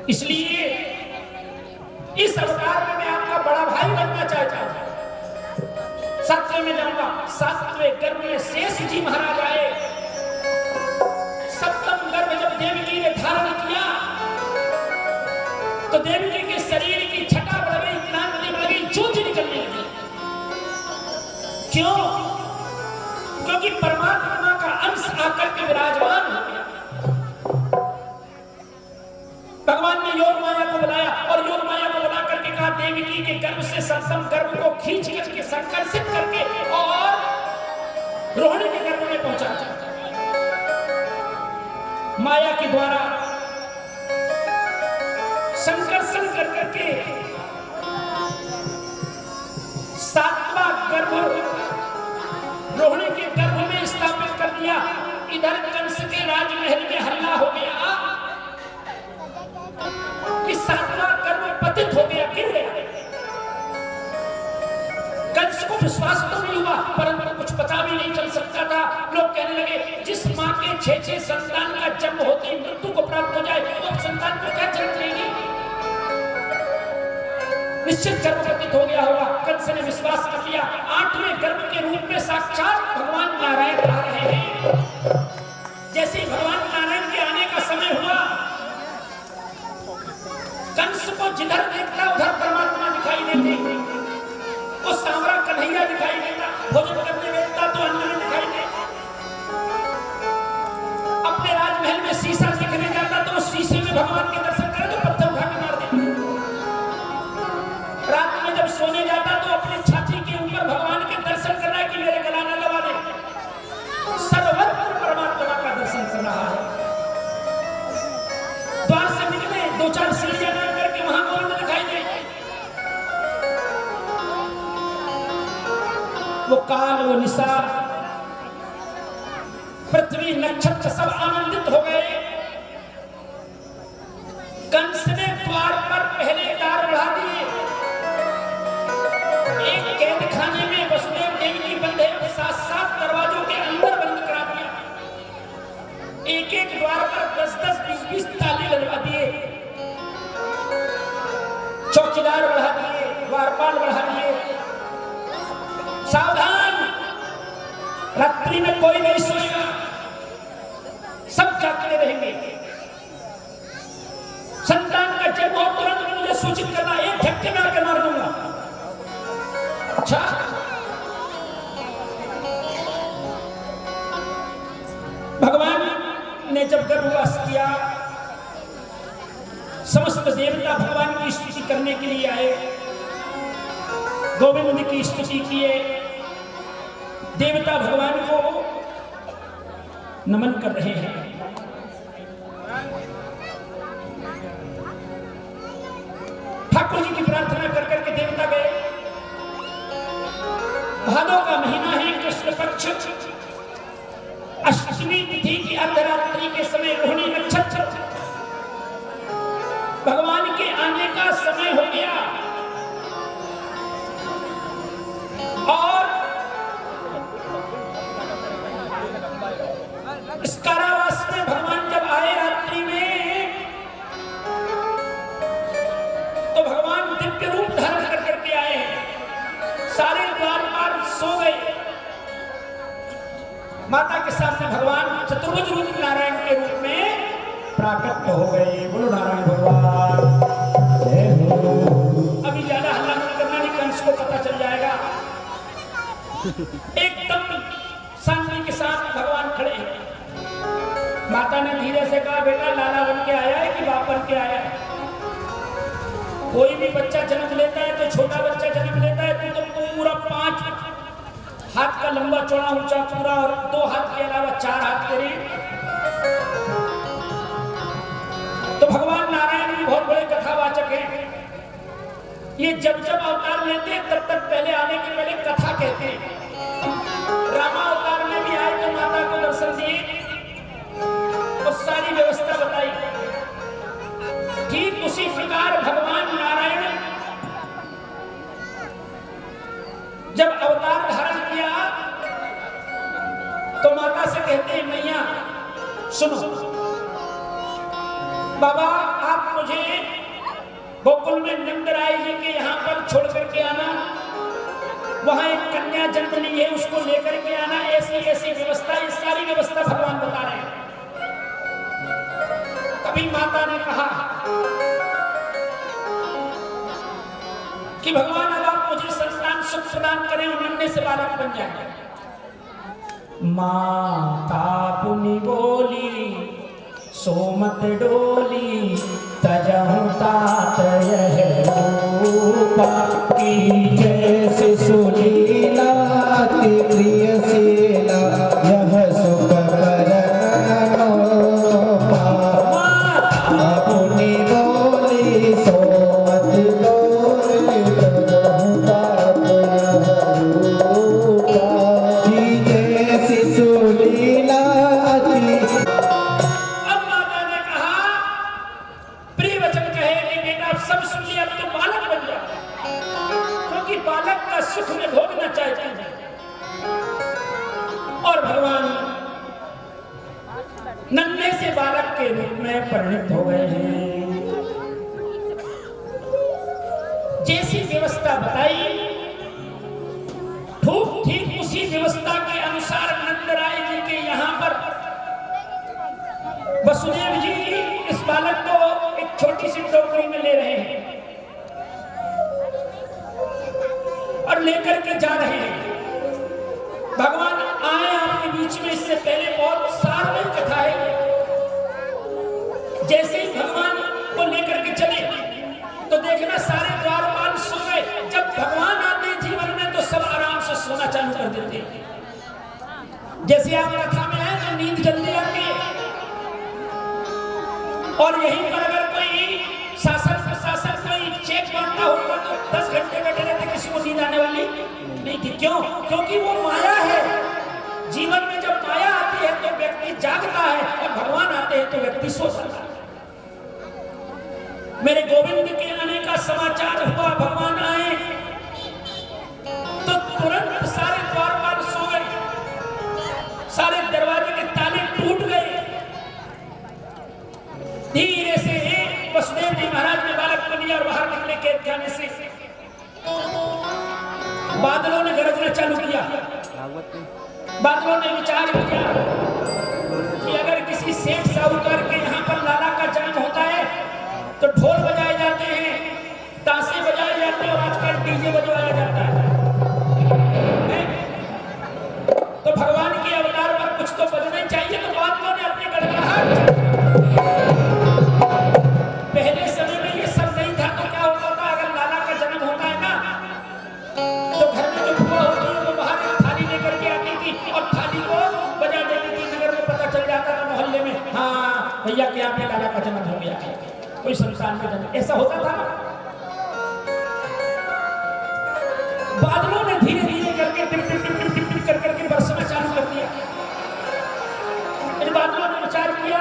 इसलिए इस अवतार में मैं आपका बड़ा भाई बनना चाहता हूं। 7वें में जाऊंगा। 7वें गर्भ में शेष जी महाराज आए। 7वां गर्भ जब देवकी ने धारण किया तो देवकी के शरीर की छटा बढ़ गई, क्रांति बढ़ गई, चूंच निकलने लगी। क्यों? क्योंकि परमात्मा का अंश आकर के विराजमान हो गया। भगवान ने योग माया को बुलाया और योग माया को बुला करके कहा देवकी के गर्भ से 7वें गर्भ को खींच करके संकर्षित करके और रोहिणी के गर्भ में पहुंचा। माया के द्वारा संकर्षण कर करके 7वां गर्भ रोहिणी के गर्भ में स्थापित कर दिया। इधर कंस के राजमहल में हल्ला हो गया कि 7वां गर्भ पतित हो गया, गिर गया। कंस को विश्वास तो नहीं हुआ, परंतु कुछ पता भी नहीं चल सकता था। लोग कहने लगे जिस मां के 6 संतान का जन्म होते ही मृत्यु को प्राप्त हो जाए वो संतान को क्या जन्म देगी? निश्चित गर्भवती हो गया होगा। कंस ने विश्वास कर लिया। 8वें गर्भ के रूप में साक्षात भगवान नारायण आ रहे हैं। जैसे ही भगवान नारायण के आने का समय हुआ, कंस को जिधर देखता उधर परमात्मा दिखाई देते। वो सांवरा कन्हैया दिखाई देता, भोजन करने बैठता तो अन्न में दिखाई देता। अपने राजमहल में शीशा देखने जाता तो उस शीशे में भगवान के दर्शन करे तो पत्थर उठा के मार देता। रात में जब सोने जाता तो अपनी छाती के ऊपर भगवान के दर्शन कर रहा है कि मेरे गला न दबा दे। सर्वत्र परमात्मा का दर्शन कर रहा है। द्वार से निकले 2-4 सीढ़ियां नाम करके वहां गोविंद दिखाई दे। वो काल, वो निशा, पृथ्वी, नक्षत्र सब आनंदित हो गए। कंस ने द्वार पर पहले द्वार बढ़ा दिए। एक कैद खाने में वसुदेव सावधान, रात्रि में कोई नहीं सोएगा, सब जागते रहेंगे। संतान का जन्म हो तुरंत मुझे सूचित करना, एक झटके में आके मार दूंगा। अच्छा, भगवान ने जब गर्भवास किया, समस्त देवता भगवान की स्तुति करने के लिए आए, गोविंद की स्तुति किए, देवता भगवान को नमन कर रहे हैं। ठाकुर जी की प्रार्थना कर करके देवता गए। भादों का महीना है, कृष्ण पक्ष, अष्टमी तिथि की अर्धरात्रि के समय रोहिणी नक्षत्र, भगवान के आने का समय हो गया। और इस कारावास में भगवान जब आए रात्रि में, तो भगवान दिव्य रूप धारण कर करके आए हैं। सारे द्वारपाल सो गए। माता के सामने भगवान चतुर्भुज रूप नारायण के रूप में प्राकट हो गए। बोलो नारायण भगवान। अभी ज्यादा हल्ला नहीं करना, नहीं कंस को पता चल जाएगा। एकदम शांति के साथ भगवान खड़े हैं। माता ने धीरे से कहा, बेटा लाला बन के आया है कि बाप बन के आया है? कोई भी बच्चा जन्म लेता है तो छोटा बच्चा जन्म लेता है तो पूरा 5 हाथ का लंबा चौड़ा ऊंचा पूरा, और 2 हाथ के अलावा 4 हाथ तेरे। तो भगवान नारायण भी बहुत बड़े कथावाचक हैं। ये जब जब अवतार लेते हैं तब तक पहले आने के पहले कथा कहते हैं। रामा अवतार में भी आए तो माता को दर्शन दिए और सारी व्यवस्था बताई। ठीक उसी प्रकार भगवान नारायण जब अवतार धारण किया तो माता से कहते हैं, मैया सुनो, बाबा आप मुझे गोकुल में नंदराय जी के यहाँ पर छोड़ करके आना, वहां एक कन्या जन्म ली है उसको लेकर के आना, ऐसी ऐसी व्यवस्था, ये सारी व्यवस्था भगवान बता रहे हैं। तभी माता ने कहा कि भगवान अब आप मुझे संतान सुख प्रदान करें और नन्हे से बालक बन जाए। माता पुनि बोली सोमत डोली, तजहु तात यह रूपा, की जैसे सुलीला अति प्रियशीला, यह सुख पुनि बोली सोमत डोली, तजहु तात यह रूपा, की जैसे सुलीला अति। अब माता ने कहा, प्रिय वचन कहे कि बेटा आप सब सुन लिया, अब तो बालक बन जाओ, क्योंकि बालक का सुख में भोगना चाहते हैं। और भगवान नन्हे से बालक के रूप में परिणत हो गए हैं। जैसी व्यवस्था बताई ठीक उसी व्यवस्था के अनुसार नंदराय जी के यहाँ पर वसुदेव जी इस बालक को एक छोटी सी टोकरी में ले रहे हैं और लेकर के जा रहे हैं। भगवान आए आपके बीच में, इससे पहले बहुत सार्वजनिक कथा है। जैसे ही भगवान को लेकर के चले तो देखना सारे द्वारपाल सो गए। जब भगवान आते हैं जीवन में तो सब आराम से सोना चालू कर देते हैं। जैसे आप कथा में आए तो नींद जल्दी आती है, और यहीं पर अगर कोई शासन प्रशासन कोई चेक बांटना होता तो 10 घंटे बैठे रहते, किसी को नींद आने वाली नहीं थी। क्यों? क्योंकि वो माया है। जीवन में जब माया आती है तो व्यक्ति जागता है, और भगवान आते हैं तो व्यक्ति सो जाता है। मेरे गोविंद के आने का समाचार हुआ, भगवान आए तो तुरंत सारे द्वारपाल सो गए, सारे दरवाजे के ताले टूट गए। धीरे से वसुदेव जी महाराज ने बालक को लिया और बाहर निकले के खाने से। बादलों ने गरजना चालू किया, बादलों ने विचार किया कि अगर किसी सेठ साहूकार के यहाँ पर लाला का जन्म होता है तो ढोल बजाए जाते हैं, ताशे बजाए जाते हैं और आजकल डीजे बजवाया जाता है। तो भगवान के अवतार पर कुछ तो बजना ही चाहिए। तो बादलों ने अपनी गड़गड़ाहट, पहले समय में ये सब नहीं था तो क्या होता था, अगर लाला का जन्म होता है ना तो घर में जो बुआ होती है वो बाहर एक थाली लेकर के आती थी और थाली को बजा देती थी। नगर में पता चल जाता था, मोहल्ले में, हाँ भैया के यहाँ पे लाला का जन्म हो गया है, कोई संस्थान में जन्म, ऐसा होता था। बादलों ने धीरे धीरे करके tip tip tip tip tip कर करके बरसना चालू कर दिया। इन बादलों ने विचार किया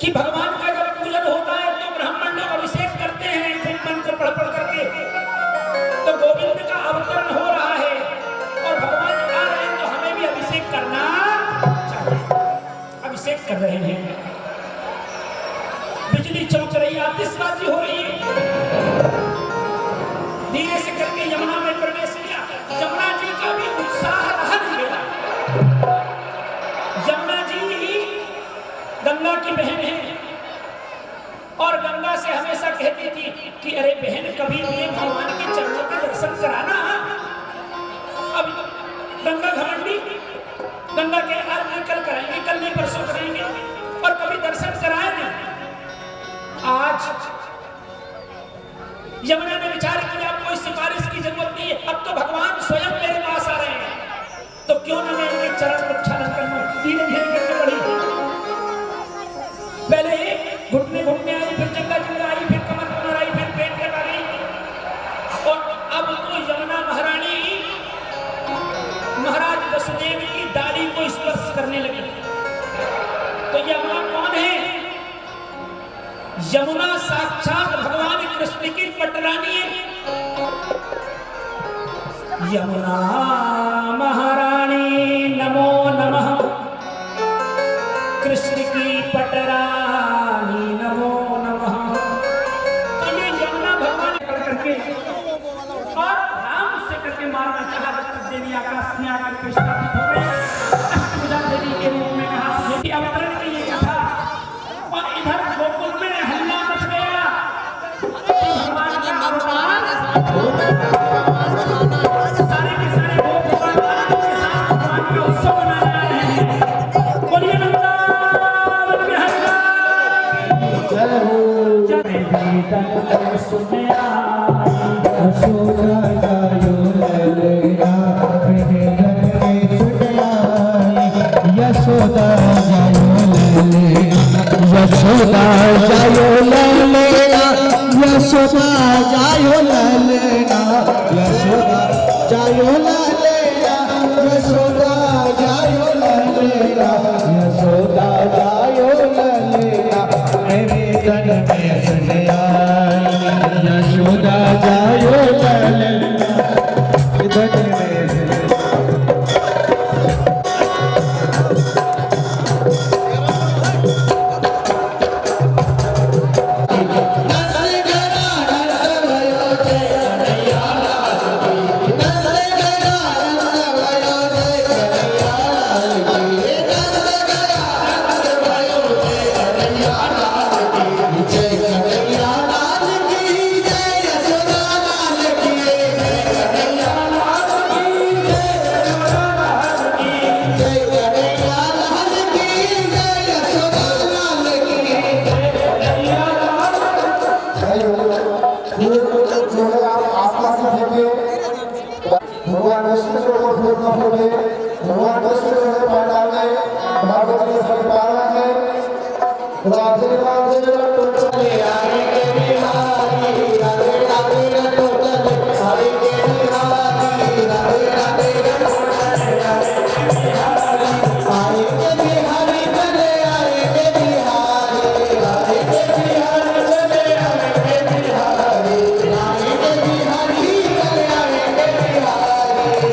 कि भगवान का जब पूजन होता है तो ब्राह्मण लोग अभिषेक करते हैं फिर मंत्र पढ़ पढ़ करके, तो गोविंद का अवतरण हो रहा है और भगवान आ रहे हैं तो हमें भी अभिषेक करना चाहिए। अभिषेक कर रहे हैं, बिजली चमक रही है, आतिशबाजी हो रही है। धीरे से करके यमुना में प्रवेश किया। यमुना जी का भी उत्साह रहा नहीं गया। यमुना जी गंगा की बहन है और गंगा से हमेशा कहती थी कि अरे बहन कभी मुझे भगवान के चरणों के दर्शन कराना। अब गंगा घमंडी, गंगा के आज कल कराएंगे, कल नहीं परसों कराएंगे और कभी दर्शन कराए नहीं। आज यमुना ने विचार किया कोई सिफारिश की जरूरत नहीं है, अब तो भगवान स्वयं मेरे पास आ रहे हैं तो क्यों ना मैं इनके चरण प्रक्षालन कर लूं। धीरे धीरे करके बढ़ी, पहले घुटने घुटने आई, फिर जंगा जंगा आई, फिर कमर कमर आई, फिर पेट तक आ गई और अब तो यमुना महारानी महाराज वसुदेव की दाढ़ी को स्पर्श करने लगी। तो यमुना कौन है? यमुना साक्षात भगवान कृष्ण की पटरानी है। यमुना महारानी नमो नमः, कृष्ण की पटरानी नमो नमः। तो ये यमुना भगवान पढ़ करके और राम से करके मारना चाहा। देवी आकाश में आकर के स्थापित हो गई, अष्टभुजा देवी के रूप में कहा ये अवतरण की ये कथा। और इधर गोकुल में हल्ला मच गया। भगवान का अवतार सारे के सारे गोकुल भगवान का उत्सव मना रहे हैं। बोलिए वृंदावन बिहारी जय हो। जय गीतन सुने यशोदा जायो लैला यशोदा जायो लैला यशोदा जायो लैला यशोदा जायो लैला यशोदा जायो लैला यशोदा जायो लैला मेरे तन में सुन आई यशोदा जायो लैला तन में भगवान विष्णु के ऊपर फूल न फूटे, भगवान विष्णु जो है पांडाल में भागवत के सभी पारण है। राधे राधे रटो चले आए के बिहारी, राधे राधे रटो चले आए के बिहारी, राधे राधे रटो चले आए के बिहारी, आए के बिहारी चले आए के बिहारी, आए के बिहारी चले आए के बिहारी, आए के बिहारी चले आए के बिहारी,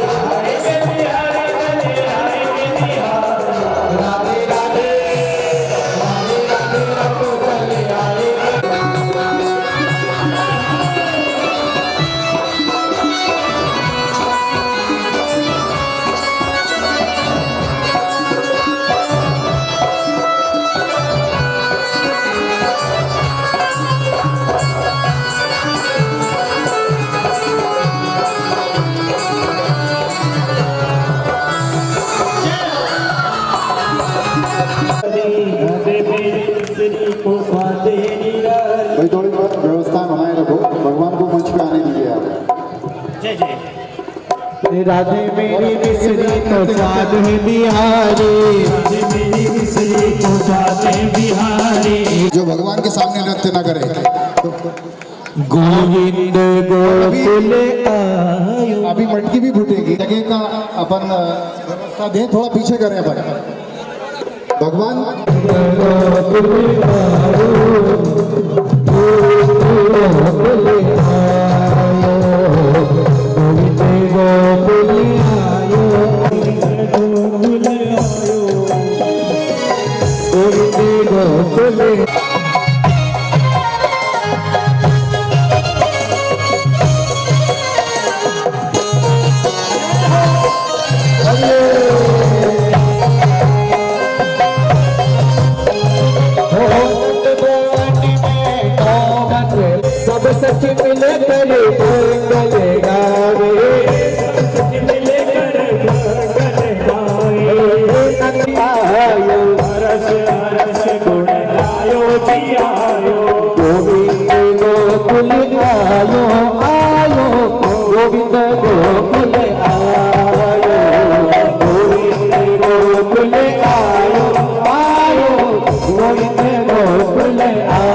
आए के बिहारी चले आए के बिहारी, राधे राधे राधे राधे रटो चले आए के राधे मेरी मिश्री तो स्वाद है बिहारी, राधे मेरी मिश्री तो स्वाद है बिहारी। जो भगवान के सामने नृत्य न करे। गोविंद गोकुल आयो। अभी मटकी भी फूटेगी, जगह का अपन व्यवस्था दें, थोड़ा पीछे करें अपन। भगवान गोकुल आयो, गोकुल आयो, गोविंद गोकुल आयो, गोकुल आयो, गोविंद गोकुल। सब सच मिले कर मंगल गावे, सच मिले कर मंगल गावे। आयो हरस हरस गुण गायो जी आयो, गोविंद गोकुल आयो आयो, गोविंद गोकुल आयो, गोविंद गोकुल आयो आयो, गोविंद गोकुल आयो।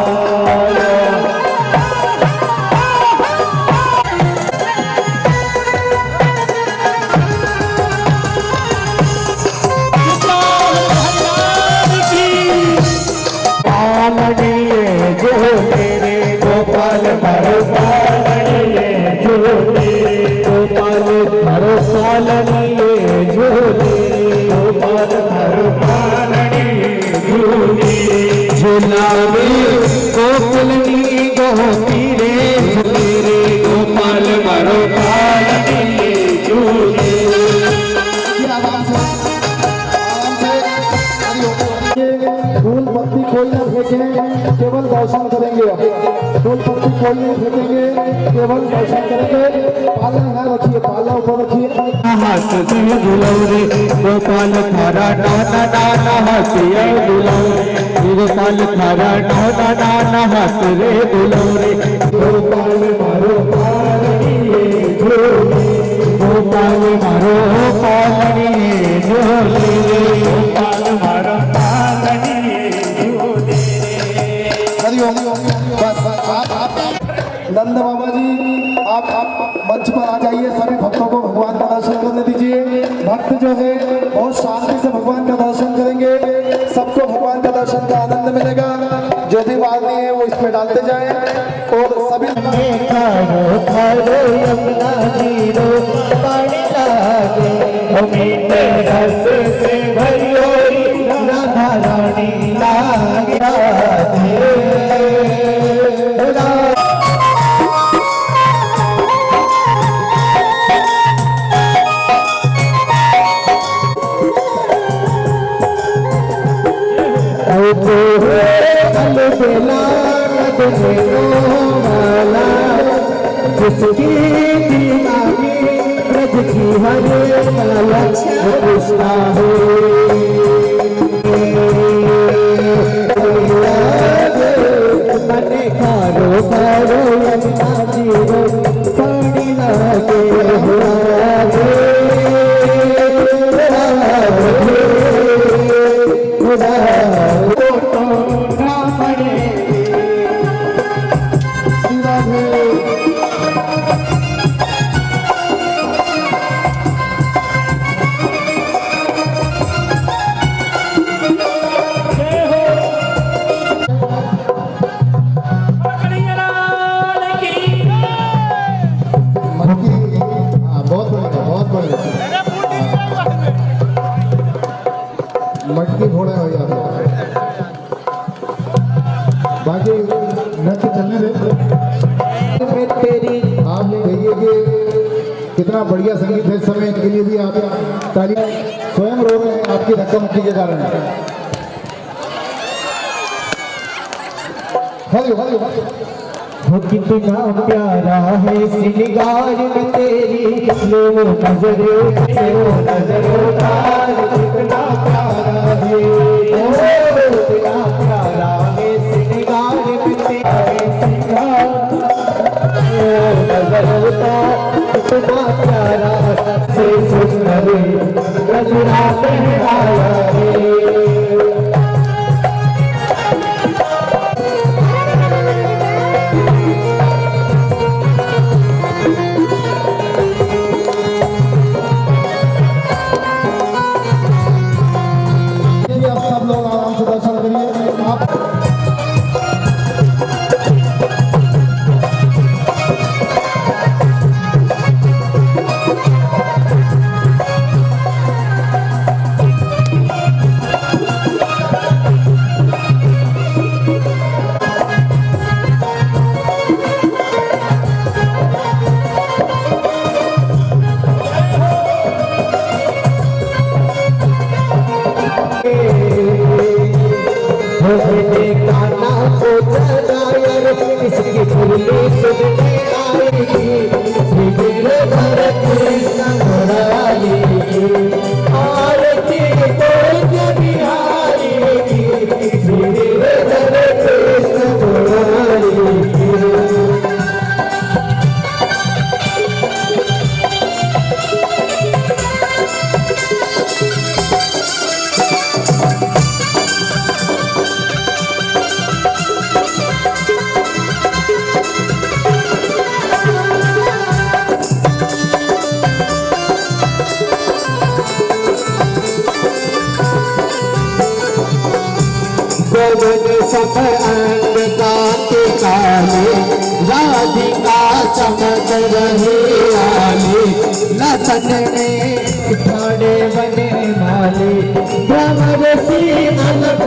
गोपाल भरो पालनिए झूले, गोपाल भरो पालनिए झूले, गोपाल भरो पालनिए झूले। झूलावे गोकुलनी गोपी रे झूले, गोपाल भरो पालनिए झूले। फूल पत्ती कोई न फेंके, केवल दर्शन करेंगे। फूल पत्ती कोई नहीं फेंकेंगे, केवल दर्शन करेंगे। पाला यहाँ रखिए, पाला ऊपर रखिए। हाथ दिए दुलौरे गोपाल थारा नाना नाना हाथ ये दुलौरे, गोपाल थारा नाना नाना हाथ रे दुलौरे। गोपाल मारो पालनिए झूले, गोपाल मारो पालनिए झूले, गोपाल मारो पालनिए झूले। नंद बाबा जी आप मंच पर आ जाइए, सभी भक्तों को भगवान का दर्शन करने दीजिए। भक्त जो है बहुत शांति से भगवान का दर्शन करेंगे, सबको भगवान का दर्शन का आनंद मिलेगा। जो भी वाणी है वो इसमें डालते जाएं और सभी खारो खारो यमुना जीरो पानी लागे, अमित रस से भरियो राधा रानी लागे राधे। जिसकी दीवानी ब्रज की हरे माला कृष्णा है, मने खारो खारो यमुना जीरो पानी लागे राधे मटकी फोड़े हो जाते। बाकी नृत्य चलने दे। आप देखिए कि कितना बढ़िया संगीत है। इस समय इनके लिए भी आप ताली स्वयं रो रहे हैं आपकी धक्का मुक्की के कारण। हलो हलो हो कितना प्यारा है श्रृंगार में तेरी, लो नजर उतार कितना प्यारा है, कितना प्यारा है श्रृंगार में तेरी, श्रृंगार नजर उतार कितना प्यारा से सुंदर गजरा लहराया रे। आप सब लोग आराम से दर्शन करिए। आप काना को जगायर इसकी फुल्ली सुनने आएगी श्री गिर धर कृष्ण मुरारी आरती को बिहारी श्री गिर धर कृष्ण मुरारी। गगन सब अंग कांति काले राधिका चमक रहे आले लतन में ठाणे बने माले भ्रमर सी अलग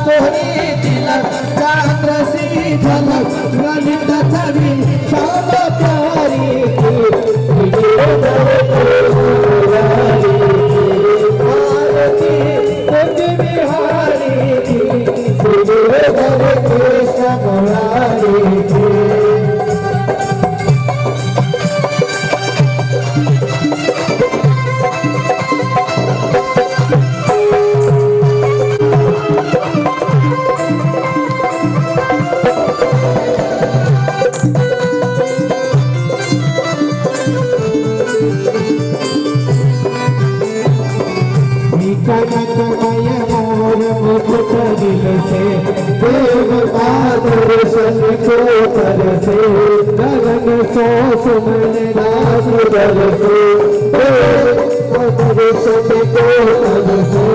सोहरी तिलक चांद्र सी झलक ललित छवि श्याम प्यारी आरती कुंज बिहारी हरे कृष्ण मुरारी। कनकमय मोर मुकुट दिल से देव का दर्शन को कर से गगन सो सुमन दास दर से दर्शन को कर से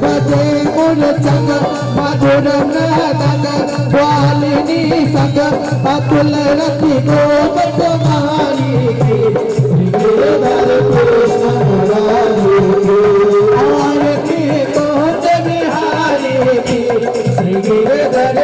बजे गुण चंग मधुर नदन ग्वालिनी संग अतुल रति गोपट मारी गिरधर कृष्ण मुरारी श्री गिरधर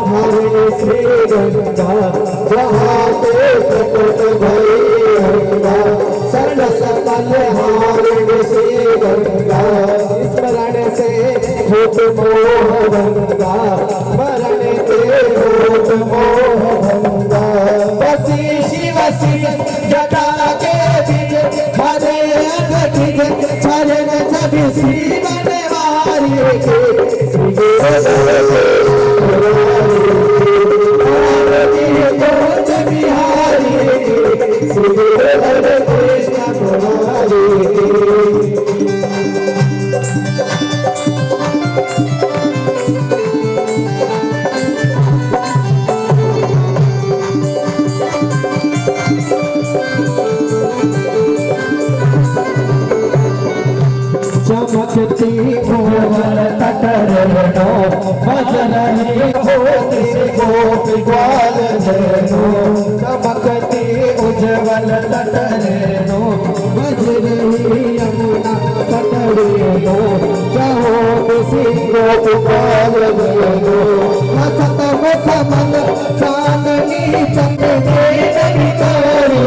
हरे श्री गंगा जहाँ पे प्रकट भई गंगा शरण सकल हरे श्री गंगा स्मरण से होत मोह गंगा स्मरण से होत मोह गंगा बसी शिव जटा के बीच हरे अगठिक चरण छवि श्री बनवारी के श्री गिरधर चमकती भुवन तटरनो बज रही होती गोप ग्वाल जनो चमकती उज्जवल तटरनो बज रही यमुना तटरनो चाहो किसी गोप ग्वाल जनो हसत मुख मन चांदनी चंदनी नहीं तारी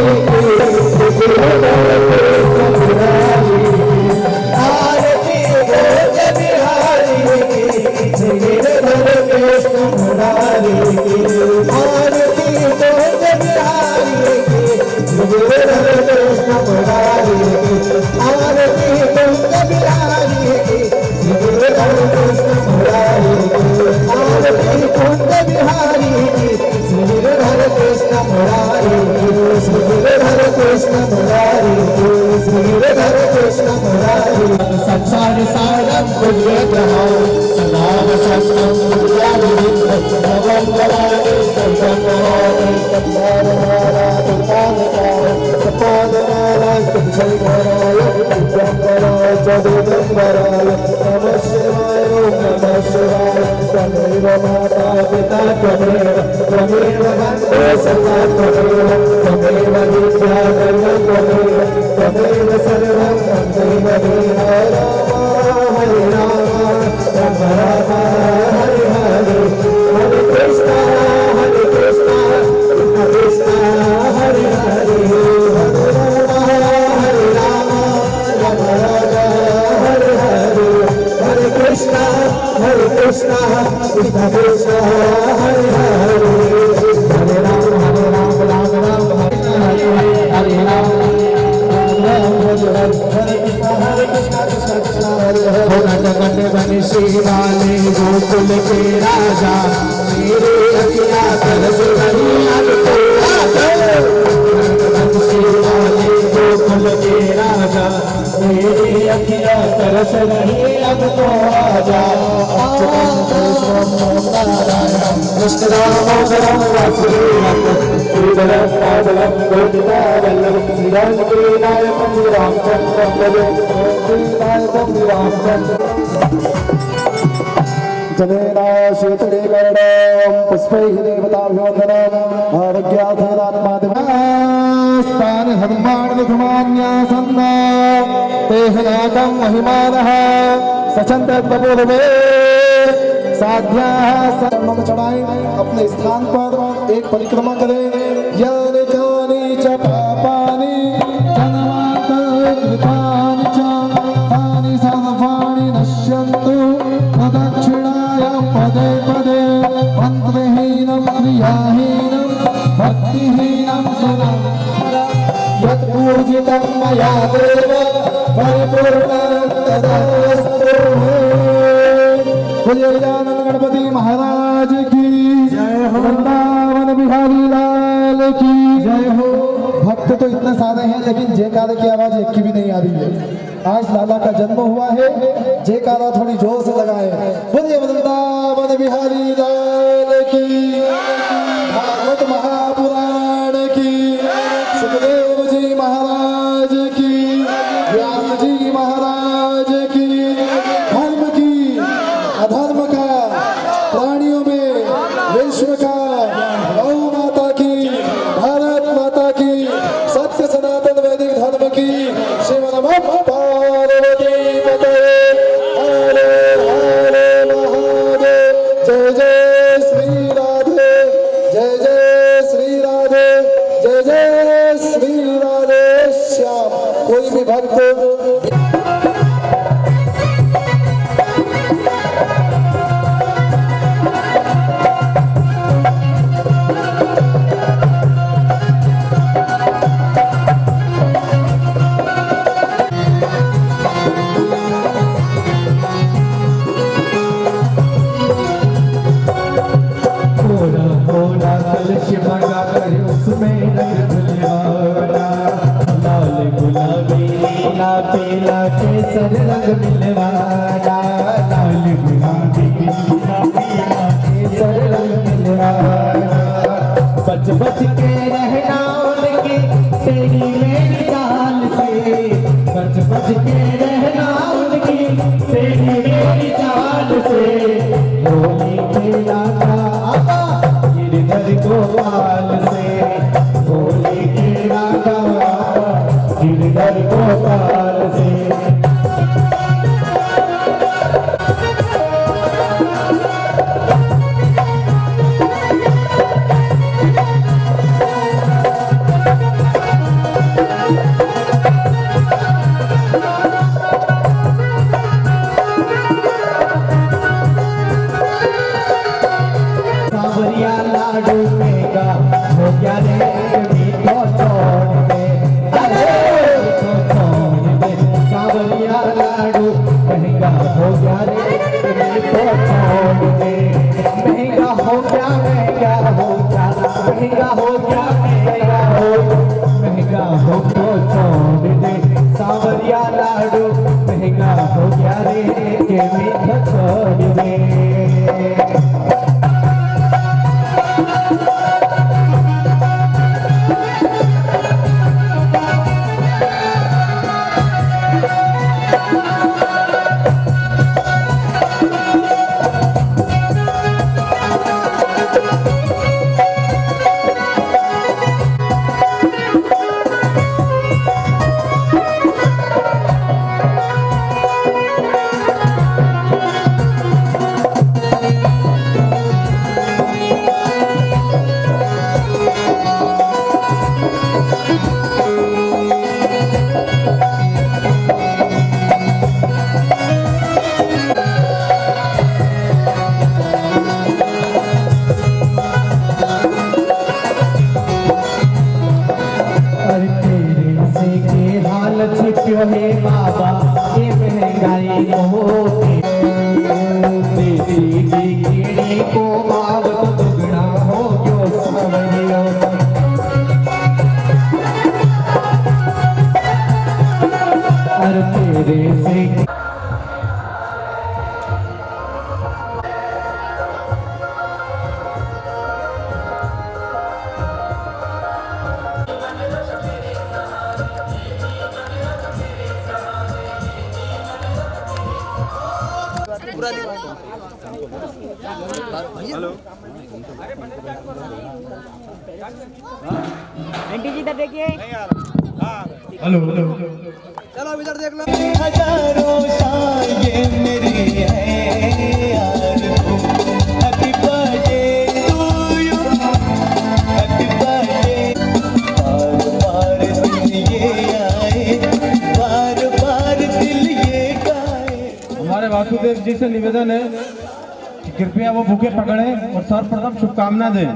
कृष्ण मुरारी आरती कृष्ण मुरारी आरती संसार सारं पुण्यग्रहा सदा वसन्तं पुण्याभिवृद्धं नवं वराणि सर्वं वराणि संसारहारा दुर्गानिकाय सपोदनाय संशयकराय विद्यंकराय जगदम्बराय नमः शिवाय नमः शिवाय त्वमेव माता पिता त्वमेव वन्दे सदा त्वमेव विद्या त्वमेव सर्वं त्वमेव हरे राम राम राम हरे हरे हरे कृष्ण कृष्ण हरे हरे हरे राम राम हरे हरे हरे कृष्ण कृष्ण कृष्ण हरे हरे हरे राम राम राम हरे हरे राम बंशी वाले गोकुल के राजा मेरे अखिया तरस रही अब तो बंशी वाले गोकुल के राजा मेरे अखिया तरस रही अब तो आजा कृष्ण दामोदरम वासुदेवम श्रीधरम पादवम गोपिकावल्लभ श्रीरामनायकं रामचंद्रं भजे श्रीनायकं रामचंद्र जनेना शीतले कर्णं पुष्पैः देवताभिवन्दनम् आरोग्याधीरात्मादिवास्तान हनुमान विधुमान्यासन्ना तेहनाकं महिमानः सचन्त बपुर्वे साध्याः सर्वं चढ़ाएं अपने स्थान पर एक परिक्रमा करें यानि कानि च पापानि जन्मान्तरकृतानि च तानि सर्वाणि नश्यन्तु प्रदक्षिणाय पदे पदे मन्त्रहीनं क्रियाहीनं भक्तिहीनं सुनं यत् पूजितं मया देव परिपूर्णं तदस्तु गजानन गणपति महाराज की जय हो वृंदावन बिहारी लाल की जय हो। भक्त तो इतने सारे हैं लेकिन जयकारे की आवाज एक की भी नहीं आ रही है। आज लाला का जन्म हुआ है, जयकारा थोड़ी जोर से लगाए। बोलिए वृंदावन बिहारी लाल की, भागवत महापुराण की, सुखदेव जी महाराज की, व्यास जी महाराज की, धर्म की अधर्म का प्राणियों में विश्व का गौ माता की भारत माता की सत्य सनातन वैदिक धर्म की शिव नमः पार्वती पते हरे हरे महादेव जय जय श्री राधे जय जय श्री राधे जय जय श्री राधे श्याम। कोई भी भक्त पीला केसर रंग मिलवाना लाल गुलाबी पीला केसर रंग मिलवाना बच बच के रहना उनकी तेरी मेरी चाल से बच बच के रहना उनकी तेरी मेरी चाल से होली खेला था गिरधर गोपाल से होली खेला था गिरधर गोपाल से। मीठा छोड़ दे। छिप्यो है बाबा ये महंगाई होती देसी की कीड़ी को आव तो दुगना हो क्यों सावरियों अरे तेरे से हेलो आंटी जी इधर देखिए। हेलो हेलो चलो इधर देख लो। हजारों साल ये मेरी है यार, happy birthday to you, happy birthday. बार बार दिल ये आए, बार बार दिल ये गाए। हमारे वासुदेव जी से निवेदन है कि कृपया वो बुके पकड़ें और सर्वप्रथम शुभकामना दें।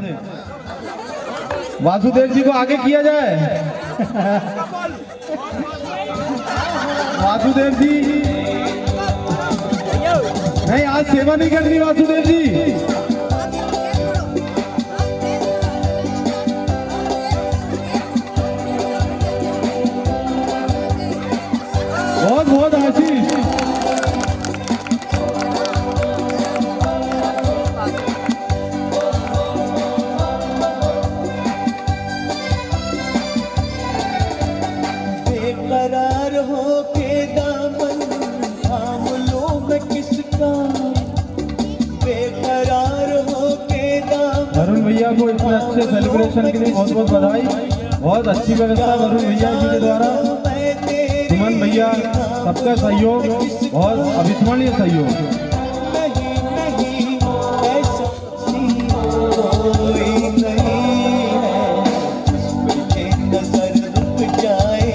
वासुदेव जी को आगे किया जाए। वासुदेव जी नहीं, आज सेवा नहीं करनी वासुदेव जी। बहुत बहुत आशीष। बेकरार हो के दामन थाम लो मैं किसका, बेकरार हो के दामन। वरुण भैया को इतने अच्छे सेलिब्रेशन के लिए बहुत बहुत बधाई। बहुत अच्छी व्यवस्था वरुण भैया जी के द्वारा, सुमन भैया सबका सहयोग, बहुत अविस्मरणीय सहयोग। नहीं नहीं ऐसा कोई नहीं है जिसपे नजर रुक जाए,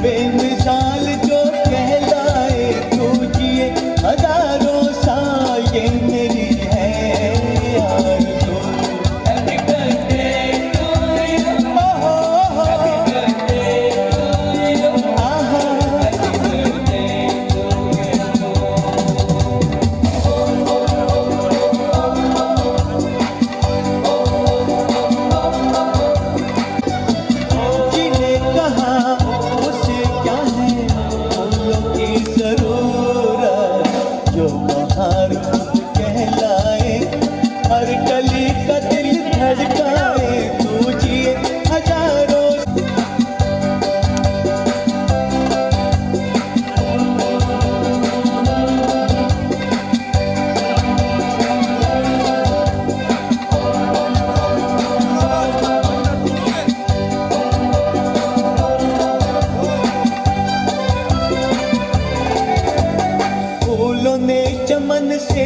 बेमिसाल जो कहलाए। तुझे हजारों साल ये मेरी है यार, तो happy birthday to you, happy birthday to you, आहा हैप्पी बर्थडे टू यू। जिन्हें कहा उसे क्या है फूलों की जरूरत, जो बहार खुद कहलाए, हर कली का दिल धड़काए। तुझे हजारों फूलों ने चमन से